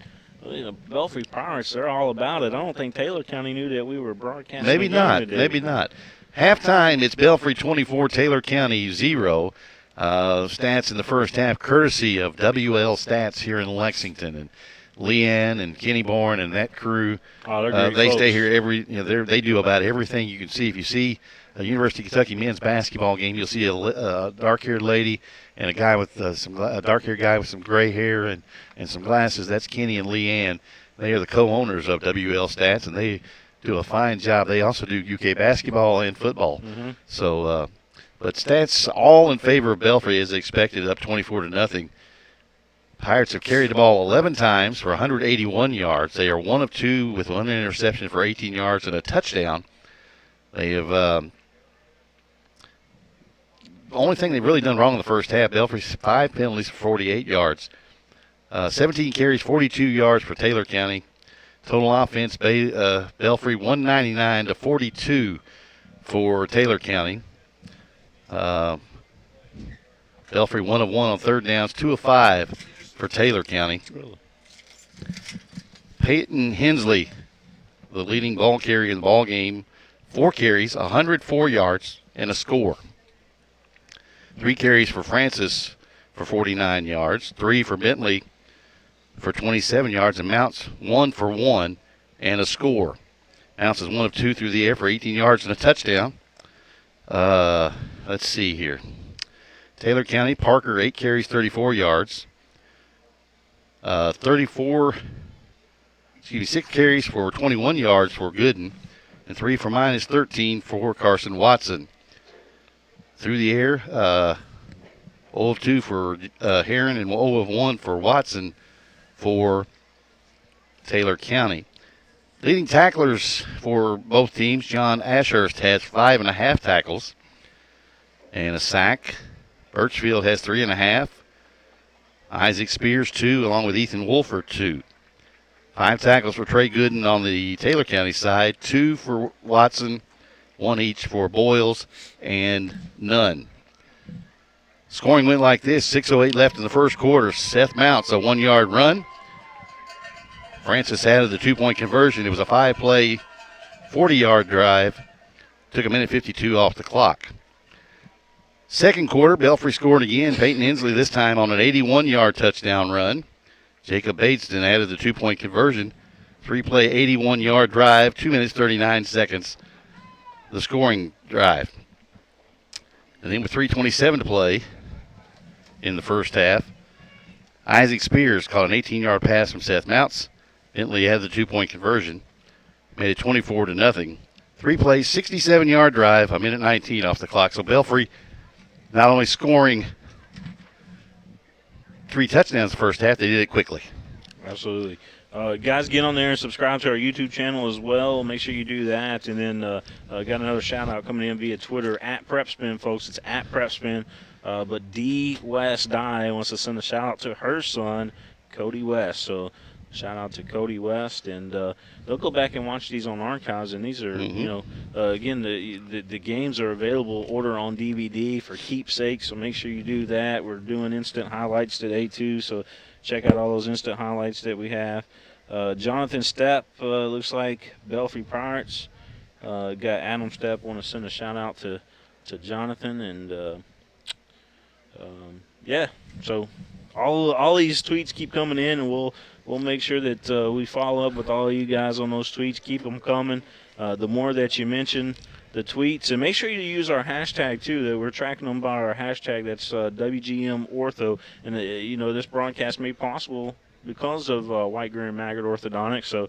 Belfry Pirates, they're all about it. I don't think Taylor County knew that we were broadcasting.
Maybe not. Halftime, it's Belfry 24, Taylor County 0. Stats in the first half, courtesy of WL Stats here in Lexington. And Leanne and Kenny Bourne and that crew, they stay here they do about everything you can see. If you see a University of Kentucky men's basketball game, you'll see a dark-haired lady and a guy with a dark-haired guy with some gray hair and some glasses. That's Kenny and Leanne. They are the co-owners of WL Stats, and they do a fine job. They also do UK basketball and football.
Mm-hmm.
So, but Stats all in favor of Belfry as expected, up 24-0. Pirates have carried the ball 11 times for 181 yards. They are 1 of 2 with 1 interception for 18 yards and a touchdown. They have the only thing they've really done wrong in the first half, Belfry's 5 penalties for 48 yards. 17 carries, 42 yards for Taylor County. Total offense, Belfry 199 to 42 for Taylor County. Belfry 1 of 1 on third downs, 2 of 5 for Taylor County. Peyton Hensley, the leading ball carrier in the ball game, 4 carries, 104 yards, and a score. 3 carries for Francis for 49 yards, 3 for Bentley for 27 yards, and Mounts 1 for 1 and a score. Mounts is 1 of 2 through the air for 18 yards and a touchdown. Let's see here. Taylor County, Parker, 8 carries, 34 yards. 6 carries for 21 yards for Gooden, and 3 for minus 13 for Carson Watson. Through the air, 0 of 2 for Heron and 0 of 1 for Watson for Taylor County. Leading tacklers for both teams, John Ashurst has 5.5 tackles and a sack. Birchfield has 3.5. Isaac Spears, 2, along with Ethan Wolford, 2. 5 tackles for Trey Gooden on the Taylor County side, 2 for Watson, 1 each for Boyles, and none. Scoring went like this, 6:08 left in the first quarter. Seth Mounts, a 1-yard run. Francis added the 2-point conversion. It was a 5-play, 40-yard drive. Took a minute 52 off the clock. Second quarter, Belfry scored again. Peyton Hensley this time on an 81-yard touchdown run. Jacob Bateston added the 2-point conversion. 3-play, 81-yard drive, 2 minutes 39 seconds. The scoring drive. And then with 3:27 to play in the first half, Isaac Spears caught an 18-yard pass from Seth Mounts. Bentley had the 2-point conversion. Made it 24-0. 3 plays, 67-yard drive, a minute 19 off the clock. So Belfry not only scoring 3 touchdowns the first half, they did it quickly.
Absolutely. Guys, get on there and subscribe to our YouTube channel as well. Make sure you do that. And then got another shout-out coming in via Twitter, at PrepSpin, folks. It's at PrepSpin. But D. West Dye wants to send a shout-out to her son, Cody West. So shout out to Cody West, and they'll go back and watch these on archives. And these are, again, the games are available. Order on DVD for keepsakes, so make sure you do that. We're doing instant highlights today too, so check out all those instant highlights that we have. Jonathan Stepp, looks like Belfry Pirates. Got Adam Stepp. Want to send a shout out to Jonathan, and yeah. So all these tweets keep coming in, and we'll make sure that we follow up with all of you guys on those tweets. Keep them coming. The more that you mention the tweets, and make sure you use our hashtag too. That we're tracking them by our hashtag. That's WGM Ortho, and this broadcast made possible because of White, Greer, and Maggard Orthodontics. So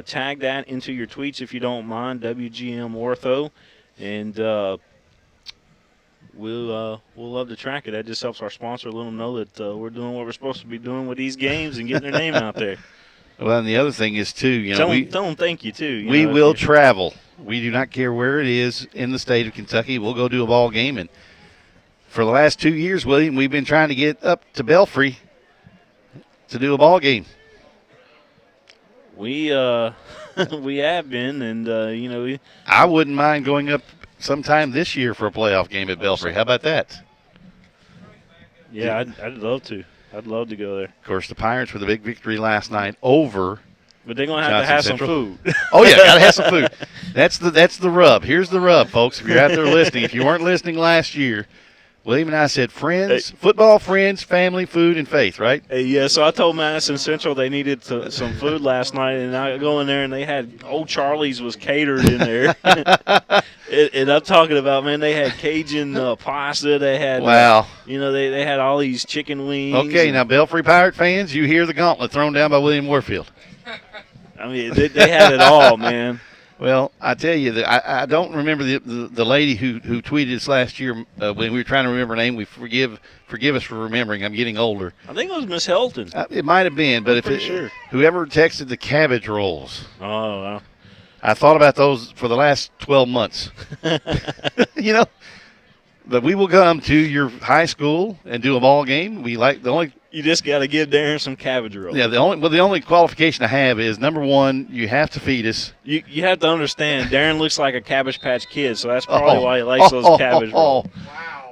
tag that into your tweets if you don't mind. WGM Ortho, and we'll love to track it. That just helps our sponsor let them know that we're doing what we're supposed to be doing with these games and getting their name out there.
Well, and the other thing is too,
tell them thank you too.
We will travel. We do not care where it is in the state of Kentucky. We'll go do a ball game, and for the last 2 years, William, we've been trying to get up to Belfry to do a ball game.
We we have been, and
I wouldn't mind going up sometime this year for a playoff game at Belfry. How about that?
Yeah, I'd love to. I'd love to go there.
Of course, the Pirates with a big victory last night over.
But they're going to have some food.
Oh, yeah, got to have some food. That's the rub. Here's the rub, folks, if you're out there listening. If you weren't listening last year, William and I said friends, football, friends, family, food, and faith, right?
Yeah, so I told Madison Central they needed some food last night, and I go in there, and they had Old Charlie's was catered in there. And I'm talking about, man, they had Cajun pasta. They had,
wow.
They had all these chicken wings.
Okay, now, Belfry Pirate fans, you hear the gauntlet thrown down by William Warfield.
I mean, they had it all, man.
Well, I tell you, I don't remember the lady who tweeted us last year when we were trying to remember her name. We forgive us for remembering. I'm getting older.
I think it was Miss Helton.
It might have been, but whoever texted the cabbage rolls.
Oh, wow.
I thought about those for the last 12 months. But we will come to your high school and do a ball game.
You just got to give Darren some cabbage rolls.
Yeah, the only qualification I have is, number one, you have to feed us.
You have to understand, Darren looks like a Cabbage Patch Kid, so that's probably why he likes those cabbage rolls.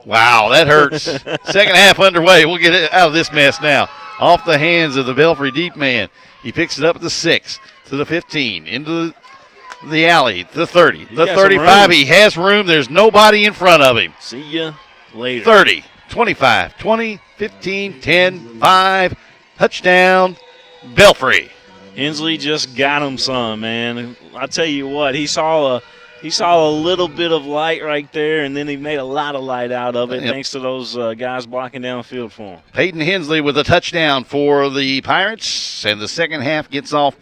Wow, that hurts. Second half underway. We'll get it out of this mess now. Off the hands of the Belfry deep man. He picks it up at the 6, to the 15, into the alley, the 30, the 35. He has room. There's nobody in front of him.
See ya later.
30, 25, 20, 15, 10, 5. Touchdown, Belfry.
Hensley just got him some, man. I tell you what, he saw he saw a little bit of light right there, and then he made a lot of light out of it thanks to those guys blocking down the field for him.
Peyton Hensley with a touchdown for the Pirates, and the second half gets off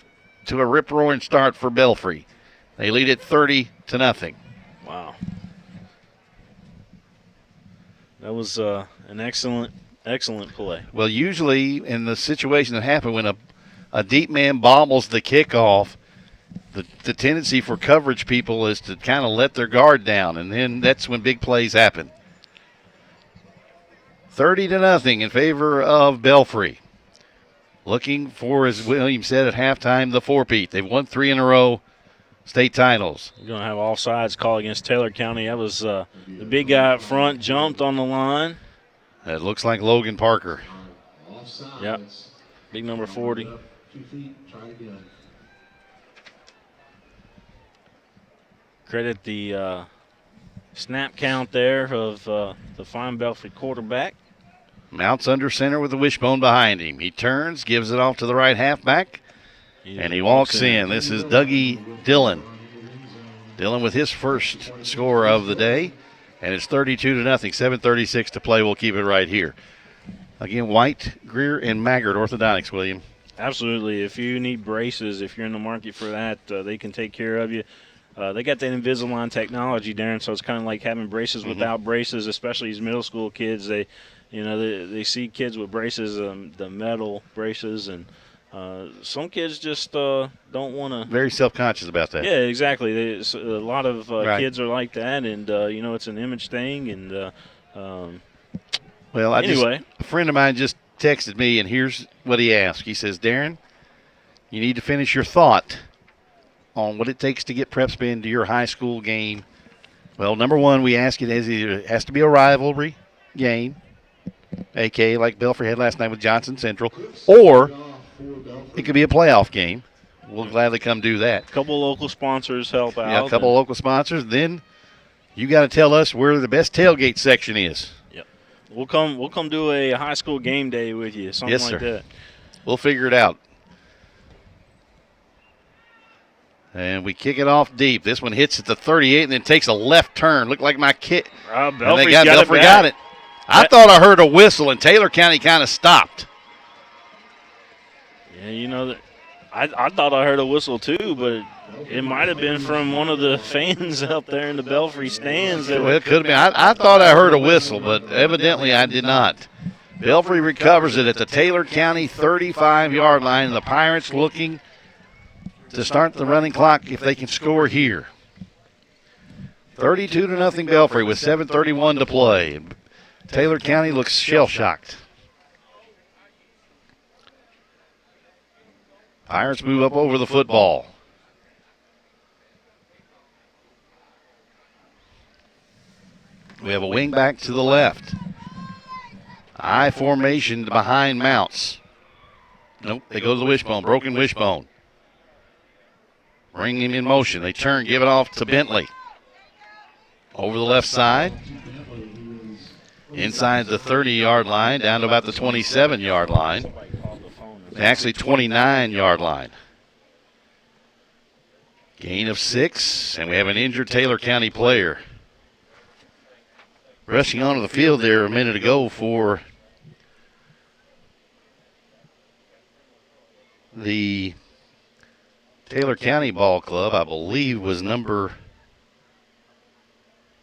to a rip-roaring start for Belfry. They lead it 30-0.
Wow. That was an excellent play.
Well, usually in the situation that happened when a deep man bobbles the kickoff, the tendency for coverage people is to kind of let their guard down, and then that's when big plays happen. 30-0 in favor of Belfry. Looking for, as William said at halftime, the four-peat. They've won 3 in a row, state titles.
You're going to have offsides call against Taylor County. That was the big guy up front, jumped on the line.
That looks like Logan Parker.
Yep, big number 40. Credit the snap count there of the fine Belfry quarterback.
Mounts under center with the wishbone behind him. He turns, gives it off to the right halfback, and he walks in. This is Dougie Dillon. Dillon with his first score of the day, and it's 32-0, 7:36 to play. We'll keep it right here. Again, White, Greer, and Maggard Orthodontics, William.
Absolutely. If you need braces, if you're in the market for that, they can take care of you. They got that Invisalign technology, Darren, so it's kind of like having braces without braces, especially these middle school kids. They see kids with braces, the metal braces, and some kids just don't want to.
Very self-conscious about that.
Yeah, exactly. A lot of kids are like that, and it's an image thing. And
a friend of mine just texted me, and here's what he asked. He says, Darren, you need to finish your thought on what it takes to get PrepSpin to your high school game. Well, number one, we ask it as it has to be a rivalry game, a.k.a. like Belfry had last night with Johnson Central, or it could be a playoff game. We'll gladly come do that.
A couple local sponsors help out.
Yeah, a couple local sponsors. Then you got to tell us where the best tailgate section is.
Yep. We'll come do a high school game day with you, something like that.
We'll figure it out. And we kick it off deep. This one hits at the 38 and then takes a left turn. Looked like my kid.
Belfry
got it. I thought I heard a whistle, and Taylor County kind of stopped.
Yeah, I thought I heard a whistle too, but it might have been from one of the fans up there in the Belfry stands.
Well, it could have been. I thought I heard a whistle, but evidently I did not. Belfry recovers it at the Taylor County 35-yard line, and the Pirates looking to start the running clock if they can score here. 32-0 Belfry with 7:31 to play. Taylor County looks shell-shocked. Pirates move up over the football. We have a wing back to the left. I formation behind Mounts. Nope, they go to the wishbone, broken wishbone. Bring him in motion. They turn, give it off to Bentley. Over the left side. Inside the 30-yard line, down to about the 27-yard line. Actually, 29-yard line. Gain of 6, and we have an injured Taylor County player. Rushing onto the field there a minute ago for the Taylor County Ball Club, I believe, was number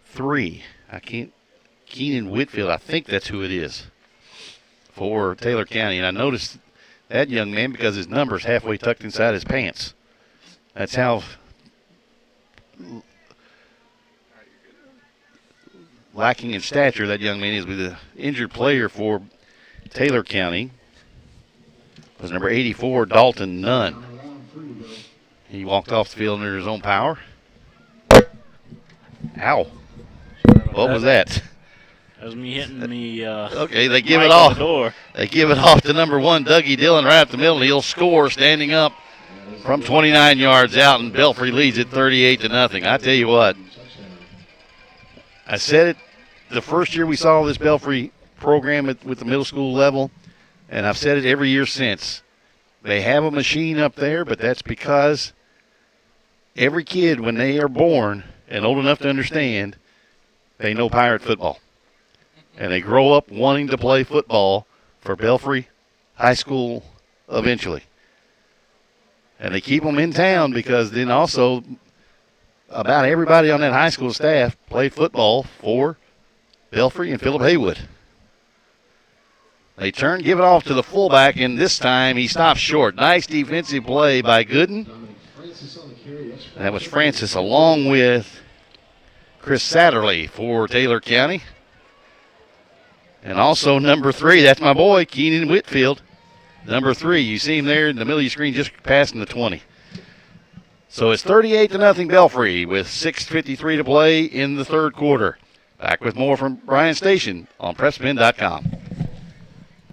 3. Keenan Whitfield, I think that's who it is for Taylor County. And I noticed that young man because his number's halfway tucked inside his pants. That's how lacking in stature that young man is. With the injured player for Taylor County was number 84, Dalton Nunn. He walked off the field under his own power. Ow. What was that?
That was me hitting me.
Okay, they give it off. They give it off to number 1, Dougie Dillon, right up the middle. He'll score standing up from 29 yards out, and Belfry leads it 38-0. I tell you what, I said it the first year we saw this Belfry program with the middle school level, and I've said it every year since. They have a machine up there, but that's because every kid, when they are born, and old enough to understand, they know Pirate football. And they grow up wanting to play football for Belfry High School eventually. And they keep them in town because then also about everybody on that high school staff played football for Belfry and Philip Haywood. They give it off to the fullback, and this time he stops short. Nice defensive play by Gooden. That was Francis along with Chris Satterley for Taylor County. And also number 3, that's my boy, Keenan Whitfield. Number 3, you see him there in the middle of your screen just passing the 20. So it's 38-0 Belfry with 6:53 to play in the third quarter. Back with more from Bryan Station on PrepSpin.com.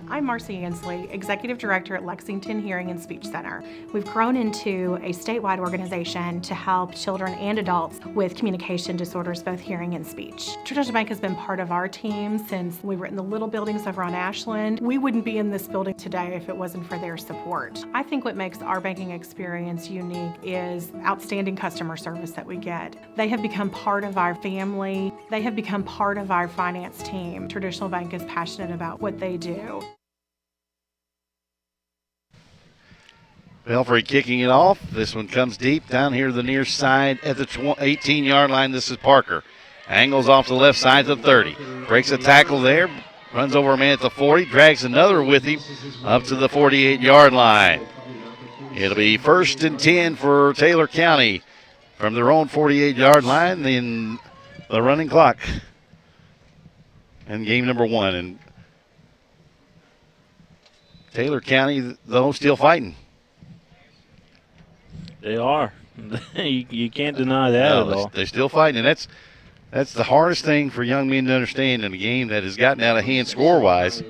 I'm Marcy Ansley, Executive Director at Lexington Hearing and Speech Center. We've grown into a statewide organization to help children and adults with communication disorders, both hearing and speech. Traditional Bank has been part of our team since we were in the little buildings over on Ashland. We wouldn't be in this building today if it wasn't for their support. I think what makes our banking experience unique is outstanding customer service that we get. They have become part of our family. They have become part of our finance team. Traditional Bank is passionate about what they do.
Belfry kicking it off. This one comes deep down here to the near side at the 18-yard line. This is Parker. Angles off the left side to the 30. Breaks a tackle there. Runs over a man at the 40. Drags another with him up to the 48-yard line. It'll be 1st and 10 for Taylor County from their own 48-yard line. Then the running clock. And game number 1. And Taylor County, though, still fighting.
They are. You can't deny that at all.
They're still fighting, and that's the hardest thing for young men to understand in a game that has gotten out of hand score-wise,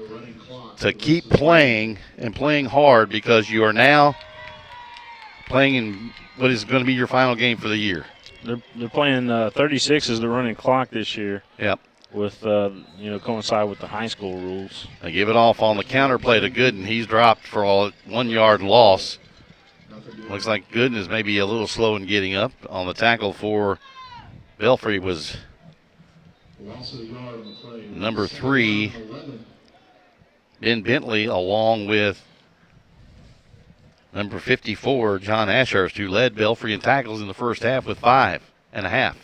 to keep playing and playing hard because you are now playing in what is going to be your final game for the year.
They're playing 36 as the running clock this year.
Yep.
With, coincide with the high school rules.
They give it off on the counter play to Gooden. He's dropped for a 1-yard loss. Looks like Gooden is maybe a little slow in getting up. On the tackle for Belfry was number 3, Ben Bentley, along with number 54, John Ashurst, who led Belfry in tackles in the first half with 5.5.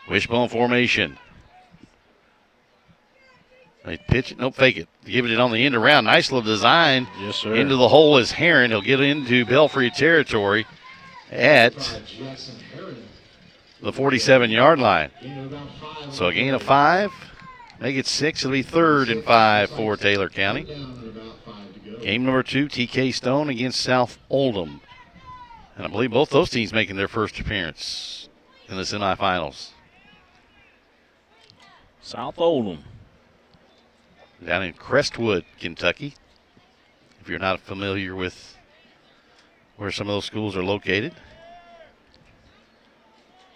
Wishbone formation. They pitch it, fake it. Give it on the end around. Nice little design.
Yes, sir.
Into the hole is Heron. He'll get into Belfry territory at the 47-yard line. So a gain of 5. Make it 6. It'll be 3rd and 5 for Taylor County. Game number 2, TK Stone against South Oldham. And I believe both those teams making their first appearance in the semifinals.
South Oldham.
Down in Crestwood, Kentucky. If you're not familiar with where some of those schools are located.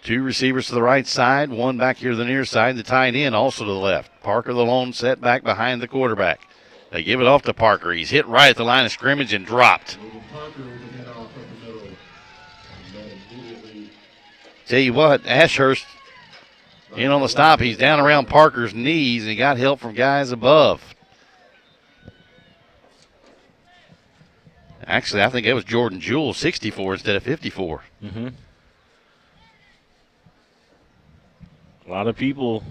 2 receivers to the right side, 1 back here to the near side, the tight end also to the left. Parker, the lone set back behind the quarterback. They give it off to Parker. He's hit right at the line of scrimmage and dropped. Tell you what, Ashurst in on the stop. He's down around Parker's knees, and he got help from guys above. Actually, I think that was Jordan Jewell, 64 instead of 54.
Mm-hmm. A lot of people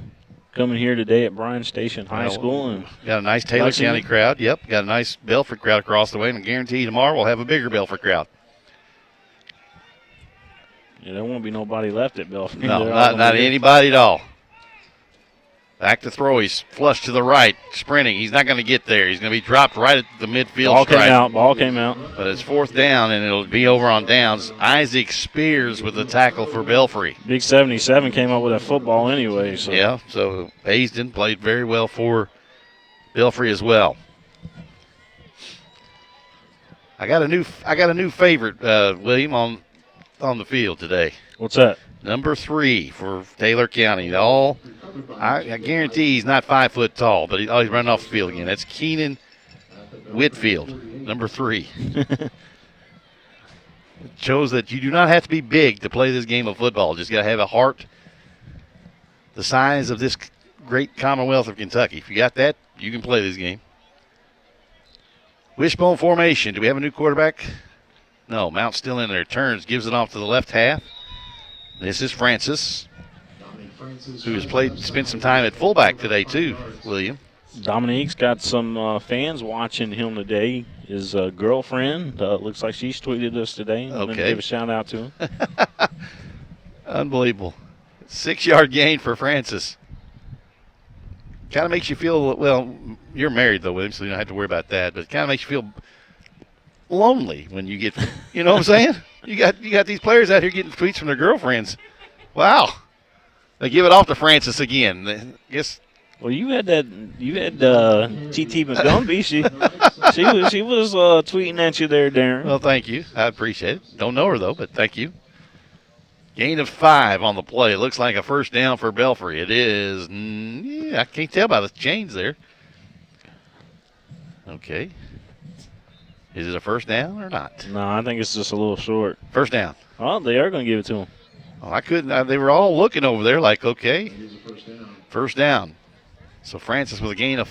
coming here today at Bryan Station High School. And
got a nice Taylor County crowd. Yep, got a nice Belfry crowd across the way, and I guarantee tomorrow we'll have a bigger Belfry crowd.
Yeah, there won't be nobody left at Belfry.
No, not anybody at all. Back to throw. He's flush to the right, sprinting. He's not going to get there. He's going to be dropped right at the midfield stripe.
Ball came out.
But it's 4th down, and it'll be over on downs. Isaac Spears with the tackle for Belfry.
Big 77 came up with that football anyway. So.
Yeah, so Haysden played very well for Belfry as well. I got a new favorite, William, on the field today.
What's that?
Number 3 for Taylor County. I guarantee he's not 5 foot tall, but he's running off the field again. That's Keenan Whitfield, number 3. It shows that you do not have to be big to play this game of football. Just got to have a heart the size of this great Commonwealth of Kentucky. If you got that, you can play this game. Wishbone formation. Do we have a new quarterback? No, Mount's still in there. Turns, gives it off to the left half. This is Francis, who has spent some time at fullback today too, William.
Dominique's got some fans watching him today. His girlfriend, looks like she's tweeted us today. I'm going to give a shout out to him.
Unbelievable. 6-yard gain for Francis. Kind of makes you feel, well, you're married though, William, so you don't have to worry about that, but it kind of makes you feel lonely when you get, you know what I'm saying? You got these players out here getting tweets from their girlfriends. Wow. They give it off to Francis again. I guess.
Well, you had T.T. McGumbey. She was tweeting at you there, Darren.
Well, thank you. I appreciate it. Don't know her, though, but thank you. Gain of 5 on the play. It looks like a first down for Belfry. It is. I can't tell by the chains there. Okay. Is it a first down or not?
No, I think it's just a little short.
First down.
Oh, they are going to give it to him.
Oh, I couldn't. They were all looking over there like, okay. First down. So Francis with a gain of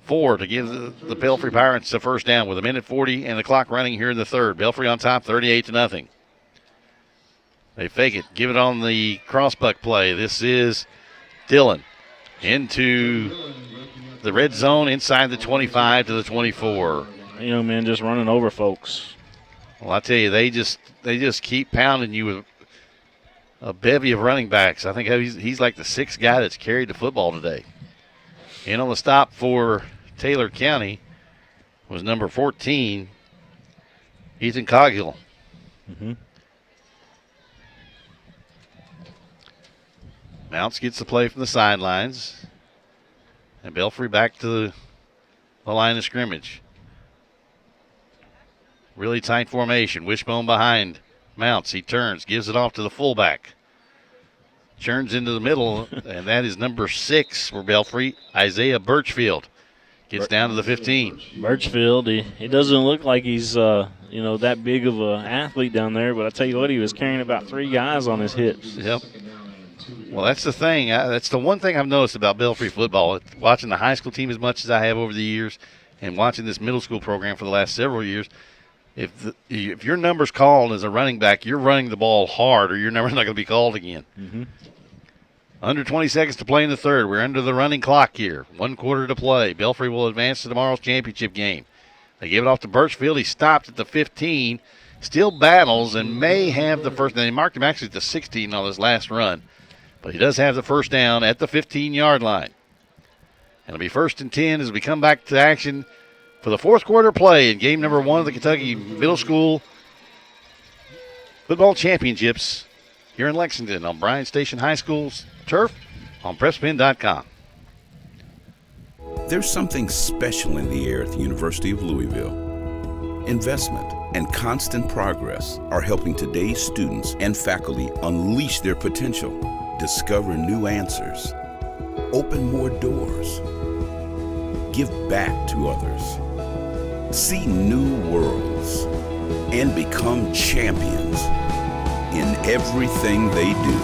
4 to give the Belfry Pirates the first down with 1:40 and the clock running here in the third. Belfry on top, 38-0. They fake it, give it on the crossbuck play. This is Dillon into the red zone inside the 25 to the 24.
You know, man, just running over folks.
Well, I tell you, they just keep pounding you with a bevy of running backs. I think he's like the 6th guy that's carried the football today. And on the stop for Taylor County was number 14, Ethan Coghill.
Mm-hmm.
Mounts gets the play from the sidelines. And Belfry back to the line of scrimmage. Really tight formation. Wishbone behind Mounts. He turns, gives it off to the fullback. Churns into the middle, and that is number 6 for Belfry, Isaiah Birchfield. Gets down to the 15.
Birchfield, he doesn't look like he's that big of an athlete down there, but I tell you what, he was carrying about 3 guys on his hips.
Yep. Well, that's the thing. That's the one thing I've noticed about Belfry football. Watching the high school team as much as I have over the years and watching this middle school program for the last several years, if your number's called as a running back, you're running the ball hard or your number's not going to be called again.
Mm-hmm.
Under 20 seconds to play in the third. We're under the running clock here. 1 quarter to play. Belfry will advance to tomorrow's championship game. They give it off to Birchfield. He stopped at the 15. Still battles and may have the first. They marked him actually at the 16 on his last run. But he does have the first down at the 15-yard line. And it'll be 1st and 10 as we come back to action for the 4th quarter play in game number 1 of the Kentucky Middle School Football Championships here in Lexington on Bryan Station High School's turf on PrepSpin.com.
There's something special in the air at the University of Louisville. Investment and constant progress are helping today's students and faculty unleash their potential, discover new answers, open more doors, give back to others, see new worlds, and become champions in everything they do.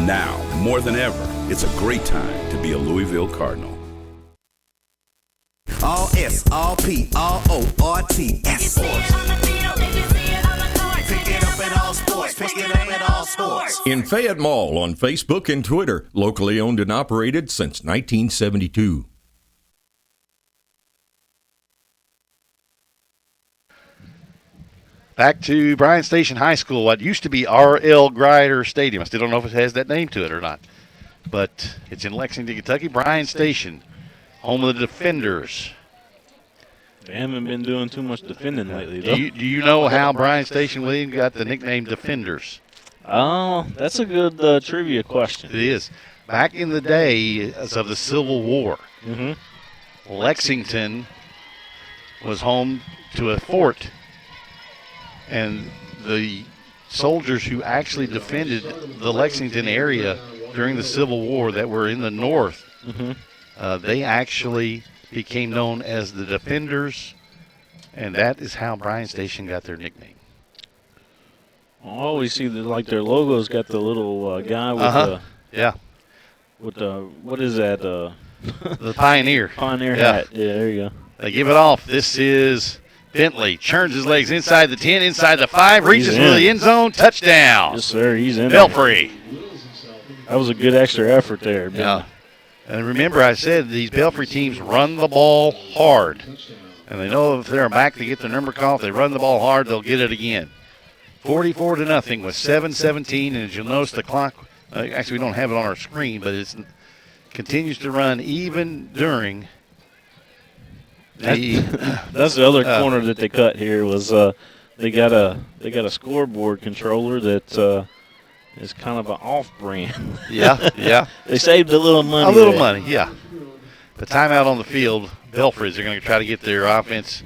Now, more than ever, it's a great time to be a Louisville Cardinal.
All S, all P, all O, R, T, S. Pick it up at all sports. Pick it up at all sports.
In Fayette Mall on Facebook and Twitter, locally owned and operated since 1972.
Back to Bryan Station High School, what used to be R.L. Grider Stadium. I still don't know if it has that name to it or not. But it's in Lexington, Kentucky. Bryan Station, home of the Defenders.
They haven't been doing too much defending lately, though.
Do you know how Bryan Station, William, got the nickname Defenders?
Oh, that's a good trivia question.
It is. Back in the days of the Civil War, Lexington was home to a fort, and the soldiers who actually defended the Lexington area during the Civil War that were in the north, they actually became known as the Defenders, and that is how Bryan Station got their nickname.
I always see like their logo's got the little guy with with the what is that?
The Pioneer.
Pioneer hat. Yeah, there you go.
They give it off. This is Bentley. Churns his legs inside the 10, inside the 5, reaches for the end zone. Touchdown.
Yes, sir. He's in
Belfry.
That was a good extra effort there.
Yeah. And remember, I said these Belfry teams run the ball hard. And they know if they're back to get their number call, if they run the ball hard, they'll get it again. 44-0 with 7:17. And as you'll notice, the clock, actually, we don't have it on our screen, but it continues to run even during
that's the other corner that they cut here was they got a scoreboard controller that is kind of an off-brand.
Yeah.
They saved a little money.
A little money, yeah. The timeout on the field, Belfry's, they're going to try to get their offense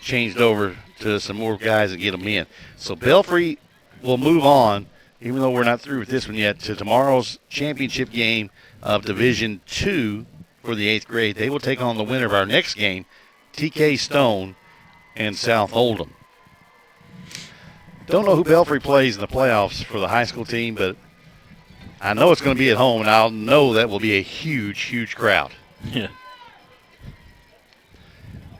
changed over to some more guys and get them in. So Belfry will move on, even though we're not through with this one yet, to tomorrow's championship game of Division II for the 8th grade. They will take on the winner of our next game, TK Stone and South Oldham. Don't know who Belfry plays in the playoffs for the high school team, but I know it's going to be at home, and I'll know that will be a huge, huge crowd.
Yeah.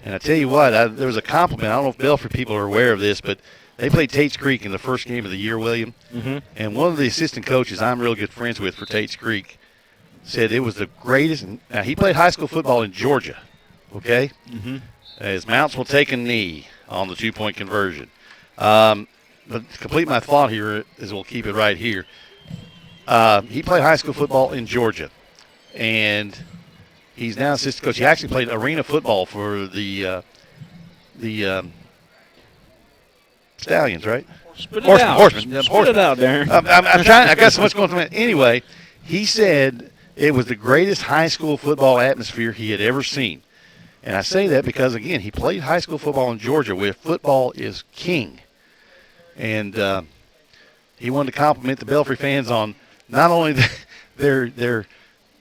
And I tell you what, there was a compliment. I don't know if Belfry people are aware of this, but they played Tate's Creek in the first game of the year, William.
Mm-hmm.
And one of the assistant coaches I'm real good friends with for Tate's Creek said it was the greatest. Now, he played high school football in Georgia, okay?
Mm-hmm.
As Mounts will take a knee on the two-point conversion. But to complete my thought here, is we'll keep it right here. He played high school football in Georgia, and he's now assistant coach. He actually played arena football for the Stallions, right?
Spit it out.
Horsemen.
Spit it out, Darren.
I'm trying. I got so much going through my head. Anyway, he said it was the greatest high school football atmosphere he had ever seen. And I say that because, again, he played high school football in Georgia where football is king. And he wanted to compliment the Belfry fans on not only their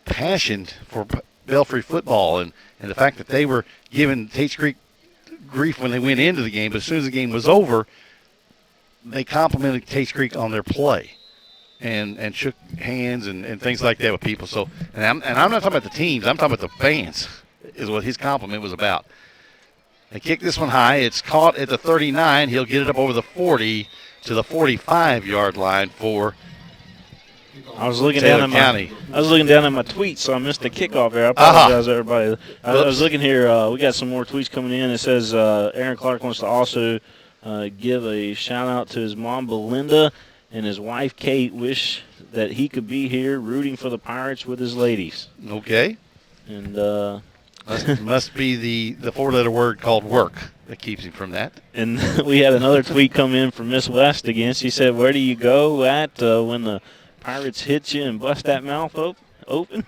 passion for Belfry football and the fact that they were giving Tate's Creek grief when they went into the game, but as soon as the game was over, they complimented Tate's Creek on their play and shook hands and things like that with people. So, and I'm not talking about the teams, I'm talking about the fans is what his compliment was about. They kick this one high. It's caught at the 39. He'll get it up over the 40 to the 45-yard line for
I was looking
Taylor
down
County.
I was looking down at my tweets, so I missed the kickoff there. I apologize, everybody. I was looking here. We got some more tweets coming in. It says Aaron Clark wants to also give a shout-out to his mom, Belinda, and his wife, Kate. Wish that he could be here rooting for the Pirates with his ladies.
Okay.
And
must be the four-letter word called work that keeps him from that.
And we had another tweet come in from Miss West again. She said, where do you go at when the Pirates hit you and bust that mouth open?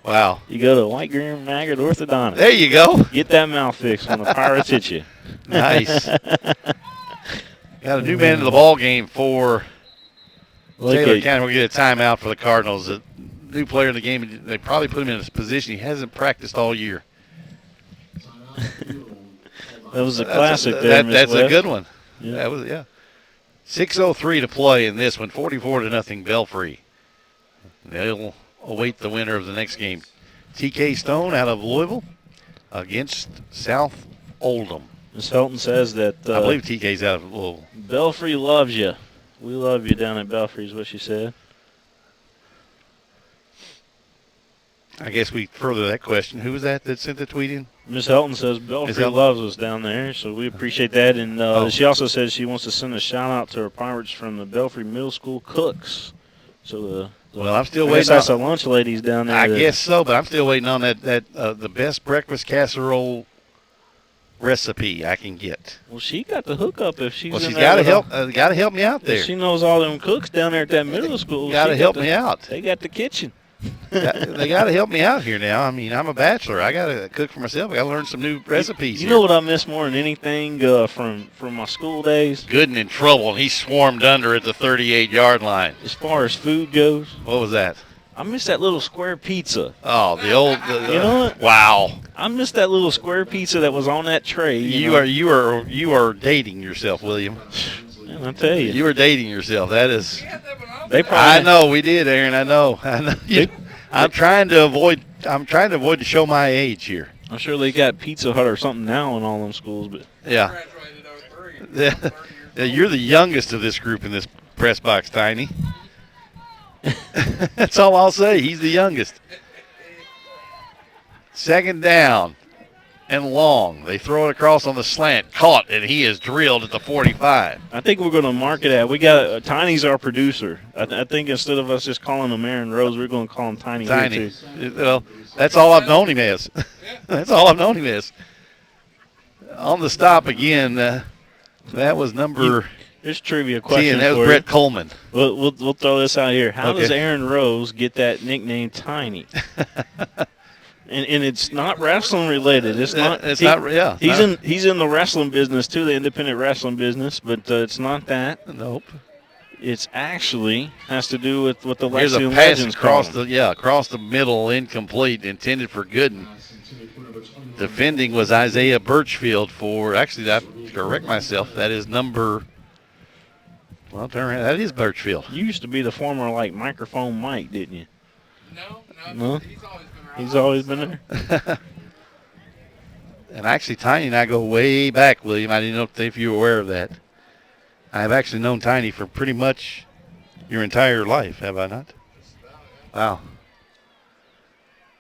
Wow.
You go to Greer, Maggard, Orthodontics.
There you go.
Get that mouth fixed when the Pirates hit you.
Nice. Got a new man in the ball game for Taylor County. We'll get a timeout for the Cardinals. A new player in the game. They probably put him in a position he hasn't practiced all year.
That was a classic there, Miss
That's
West.
a good one.
Yeah.
That was, yeah. 6:03 to play in this one. 44-0 Belfry. They'll await the winner of the next game. TK Stone out of Louisville against South Oldham.
Ms. Helton says that
I believe TK's out of Louisville.
Belfry loves you. We love you down at Belfry is what she said.
I guess we further that question. Who was that sent the tweet in?
Ms. Helton says Belfry loves us down there, so we appreciate that. And she also says she wants to send a shout-out to her Pirates from the Belfry Middle School cooks. So
well, I'm still waiting.
That's the lunch ladies down there.
I guess so, but I'm still waiting on that the best breakfast casserole recipe I can get.
Well, she got the hookup if she's.
Well, she's got to help. Got to help me out there.
She knows all them cooks down there at that middle school.
Got to help me out.
They got the kitchen.
They got to help me out here now. I mean, I'm a bachelor. I got to cook for myself. I got to learn some new recipes.
You know what I miss more than anything from my school days?
Gooden in trouble, and he swarmed under at the 38-yard line.
As far as food goes,
what was that?
I miss that little square pizza.
Oh, the old.
You know what?
Wow.
I miss that little square pizza that was on that tray.
You are dating yourself, William.
Man, I tell you.
You were dating yourself. That is.
They probably.
I know we did, Aaron. I know. I'm trying to avoid to show my age here.
I'm sure they got Pizza Hut or something now in all them schools, but
yeah. You're the youngest of this group in this press box, Tiny. That's all I'll say. He's the youngest. Second down and long. They throw it across on the slant. Caught, and he is drilled at the 45.
I think we're going to mark it at. We got Tiny's our producer. I think instead of us just calling him Aaron Rose, we're going to call him Tiny.
Tiny. Well, that's all I've known him as. That's all I've known him as. On the stop again, that was number.
Here's a trivia question.
That was Brett Coleman.
We'll throw this out here. How does Aaron Rose get that nickname Tiny? And it's not wrestling related. It's not.
It's not. Yeah.
He's in the wrestling business too, the independent wrestling business. But it's not that.
Nope.
It's actually has to do with what the
Here's
Lexington
a pass
Legends
across the middle, incomplete, intended for Gooden. Defending was Isaiah Birchfield for. Actually, I correct myself. That is number. Well, turn around. That is Birchfield.
You used to be the former microphone Mike, didn't you? No. He's always been there.
And actually, Tiny and I go way back, William. I didn't know if you were aware of that. I have actually known Tiny for pretty much your entire life, have I not? Wow.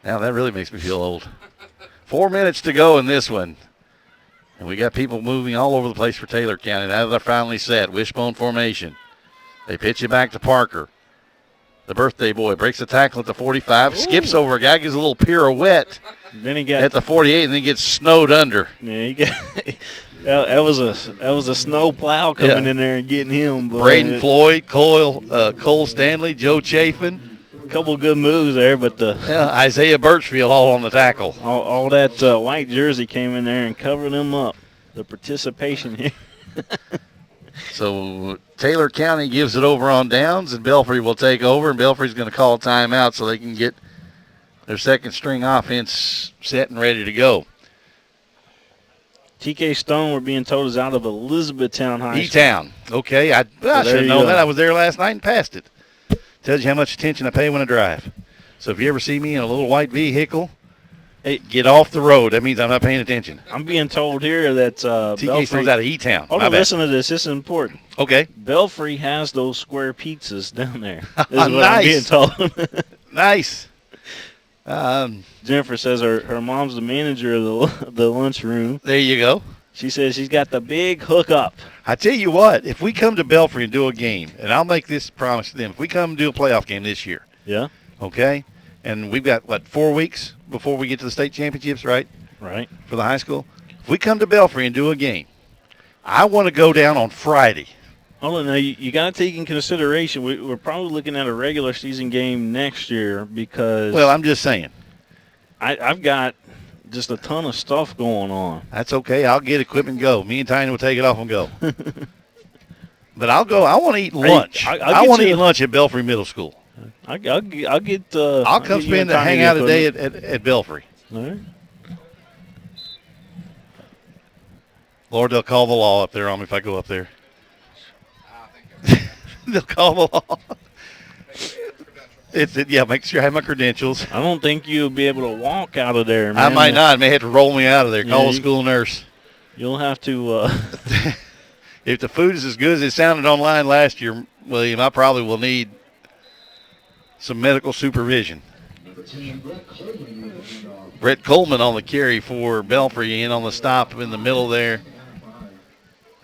Now that really makes me feel old. 4 minutes to go in this one. And we got people moving all over the place for Taylor County. Now they're finally set. Wishbone formation. They pitch it back to Parker. The birthday boy breaks the tackle at the 45, skips over a guy, gives a little pirouette
then he got
at the 48, and then gets snowed under.
Yeah, he got that was a snow plow coming in there and getting him.
Braden Floyd, Cole Stanley, Joe Chafin.
A couple good moves there, but
Isaiah Birchfield all on the tackle.
All that white jersey came in there and covered him up. The participation here.
So Taylor County gives it over on downs, and Belfry will take over, and Belfry's going to call a timeout so they can get their second string offense set and ready to go.
TK Stone, we're being told, is out of Elizabethtown High School.
E-Town. Okay, I should have known that. I was there last night and passed it. Tells you how much attention I pay when I drive. So if you ever see me in a little white vehicle, hey, get off the road. That means I'm not paying attention.
I'm being told here that
TK Stone's out of E-Town.
Hold on, listen to this. This is important.
Okay.
Belfry has those square pizzas down there. This is what
nice.
I'm being told.
Nice.
Jennifer says her mom's the manager of the lunchroom.
There you go.
She says she's got the big hookup.
I tell you what, if we come to Belfry and do a game, and I'll make this promise to them, if we come and do a playoff game this year,
yeah,
okay, and we've got, 4 weeks before we get to the state championships, right?
Right.
For the high school. If we come to Belfry and do a game, I want to go down on Friday.
Hold on, now you got to take in consideration we're probably looking at a regular season game next year because.
Well, I'm just saying.
I've got just a ton of stuff going on.
That's okay. I'll get equipment and go. Me and Tiny will take it off and go. But I'll go. I want to eat lunch. I want to eat lunch at Belfry Middle School.
I'll get.
I'll come spend and hang out a day at Belfry.
All right.
Lord, they'll call the law up there on me if I go up there. They'll call the law. Make sure I have my credentials.
I don't think you'll be able to walk out of there, man.
I might not. May have to roll me out of there. Call the school nurse.
You'll have to.
If the food is as good as it sounded online last year, William, I probably will need some medical supervision. Brett Coleman on the carry for Belfry, and on the stop in the middle there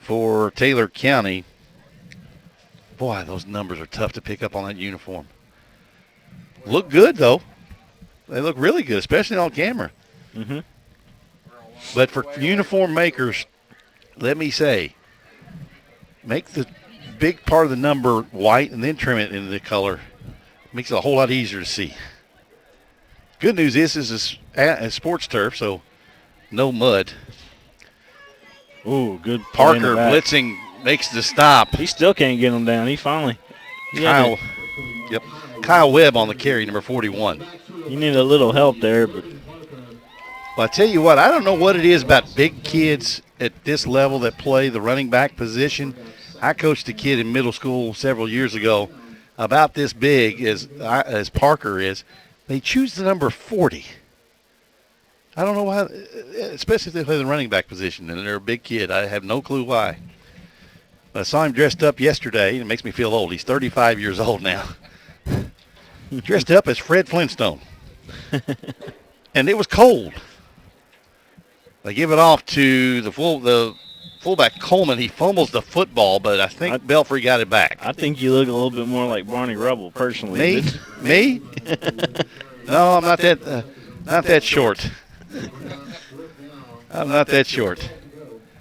for Taylor County. Boy, those numbers are tough to pick up on that uniform. Look good, though. They look really good, especially on camera.
Mm-hmm.
But for uniform makers, let me say, make the big part of the number white and then trim it into the color. Makes it a whole lot easier to see. Good news is this is a sports turf, so no mud.
Ooh, good.
Parker blitzing makes the stop.
He still can't get him down. He finally.
Kyle Webb on the carry, number 41.
You need a little help there, but.
Well, I tell you what, I don't know what it is about big kids at this level that play the running back position. I coached a kid in middle school several years ago, about this big as Parker is. They choose the number 40. I don't know why, especially if they play the running back position and they're a big kid. I have no clue why. I saw him dressed up yesterday, and it makes me feel old. He's 35 years old now. Dressed up as Fred Flintstone. And it was cold. They give it off to the fullback Coleman. He fumbles the football, but I think Belfry got it back.
I think you look a little bit more like Barney Rubble, personally.
Me? No, I'm not that short. I'm not that short.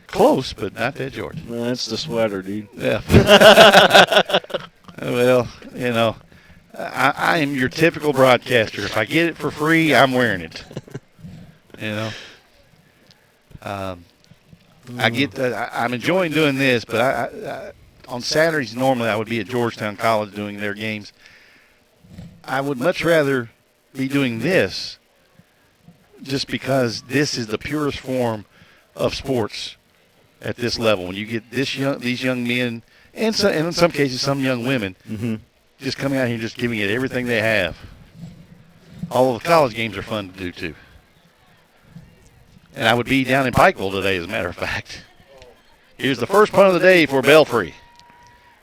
Close, but not that short.
No, that's the sweater, dude.
Yeah. Well, you know, I am your typical broadcaster. If I get it for free, I'm wearing it. You know. I'm enjoying doing this, but I on Saturdays normally I would be at Georgetown College doing their games. I would much rather be doing this just because this is the purest form of sports at this level. When you get these young men, and in some cases some young women, just coming out here and just giving it everything they have. All of the college games are fun to do too. And I would be down in Pikeville today, as a matter of fact. Here's the first punt of the day for Belfry.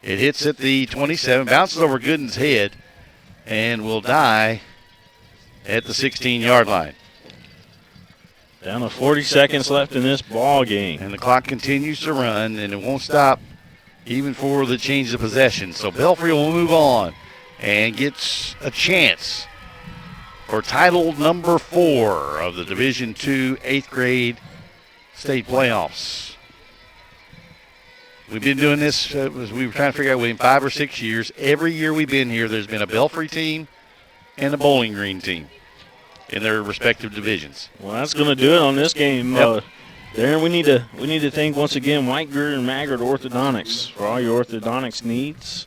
It hits at the 27, bounces over Gooden's head, and will die at the 16-yard line.
Down to 40 seconds left in this ball game.
And the clock continues to run, and it won't stop even for the change of possession. So Belfry will move on and gets a chance for title number 4 of the Division II 8th grade state playoffs. We've been doing this, as we were trying to figure out, within 5 or 6 years. Every year we've been here, there's been a Belfry team and a Bowling Green team in their respective divisions.
Well, that's going to do it on this game.
Yep.
Darren, we need to thank once again Greer and Maggard Orthodontics for all your orthodontics needs.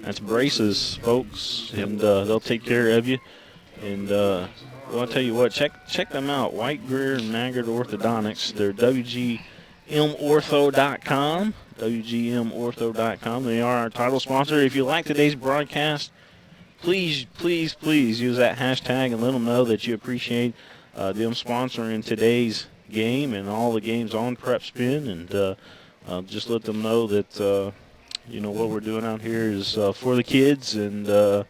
That's braces, folks, and they'll take care of you. And well, I'll tell you what, check them out, Greer and Maggard Orthodontics. They're WGMortho.com, WGMortho.com. They are our title sponsor. If you like today's broadcast, please use that hashtag and let them know that you appreciate them sponsoring today's game and all the games on PrepSpin, and just let them know that what we're doing out here is for the kids, and that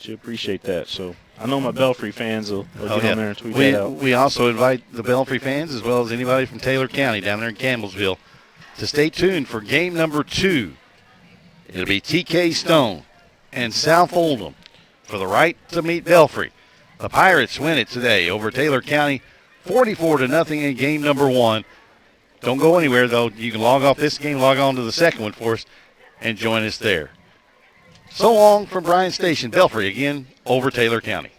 you appreciate that. So I know my Belfry fans will get on there and tweet that out.
We also invite the Belfry fans, as well as anybody from Taylor County down there in Campbellsville, to stay tuned for game number 2. It'll be TK Stone and South Oldham for the right to meet Belfry. The Pirates win it today over Taylor County, 44-0 in game number 1. Don't go anywhere, though. You can log off this game, log on to the second one for us, and join us there. So long from Bryan Station. Belfry again over Taylor County.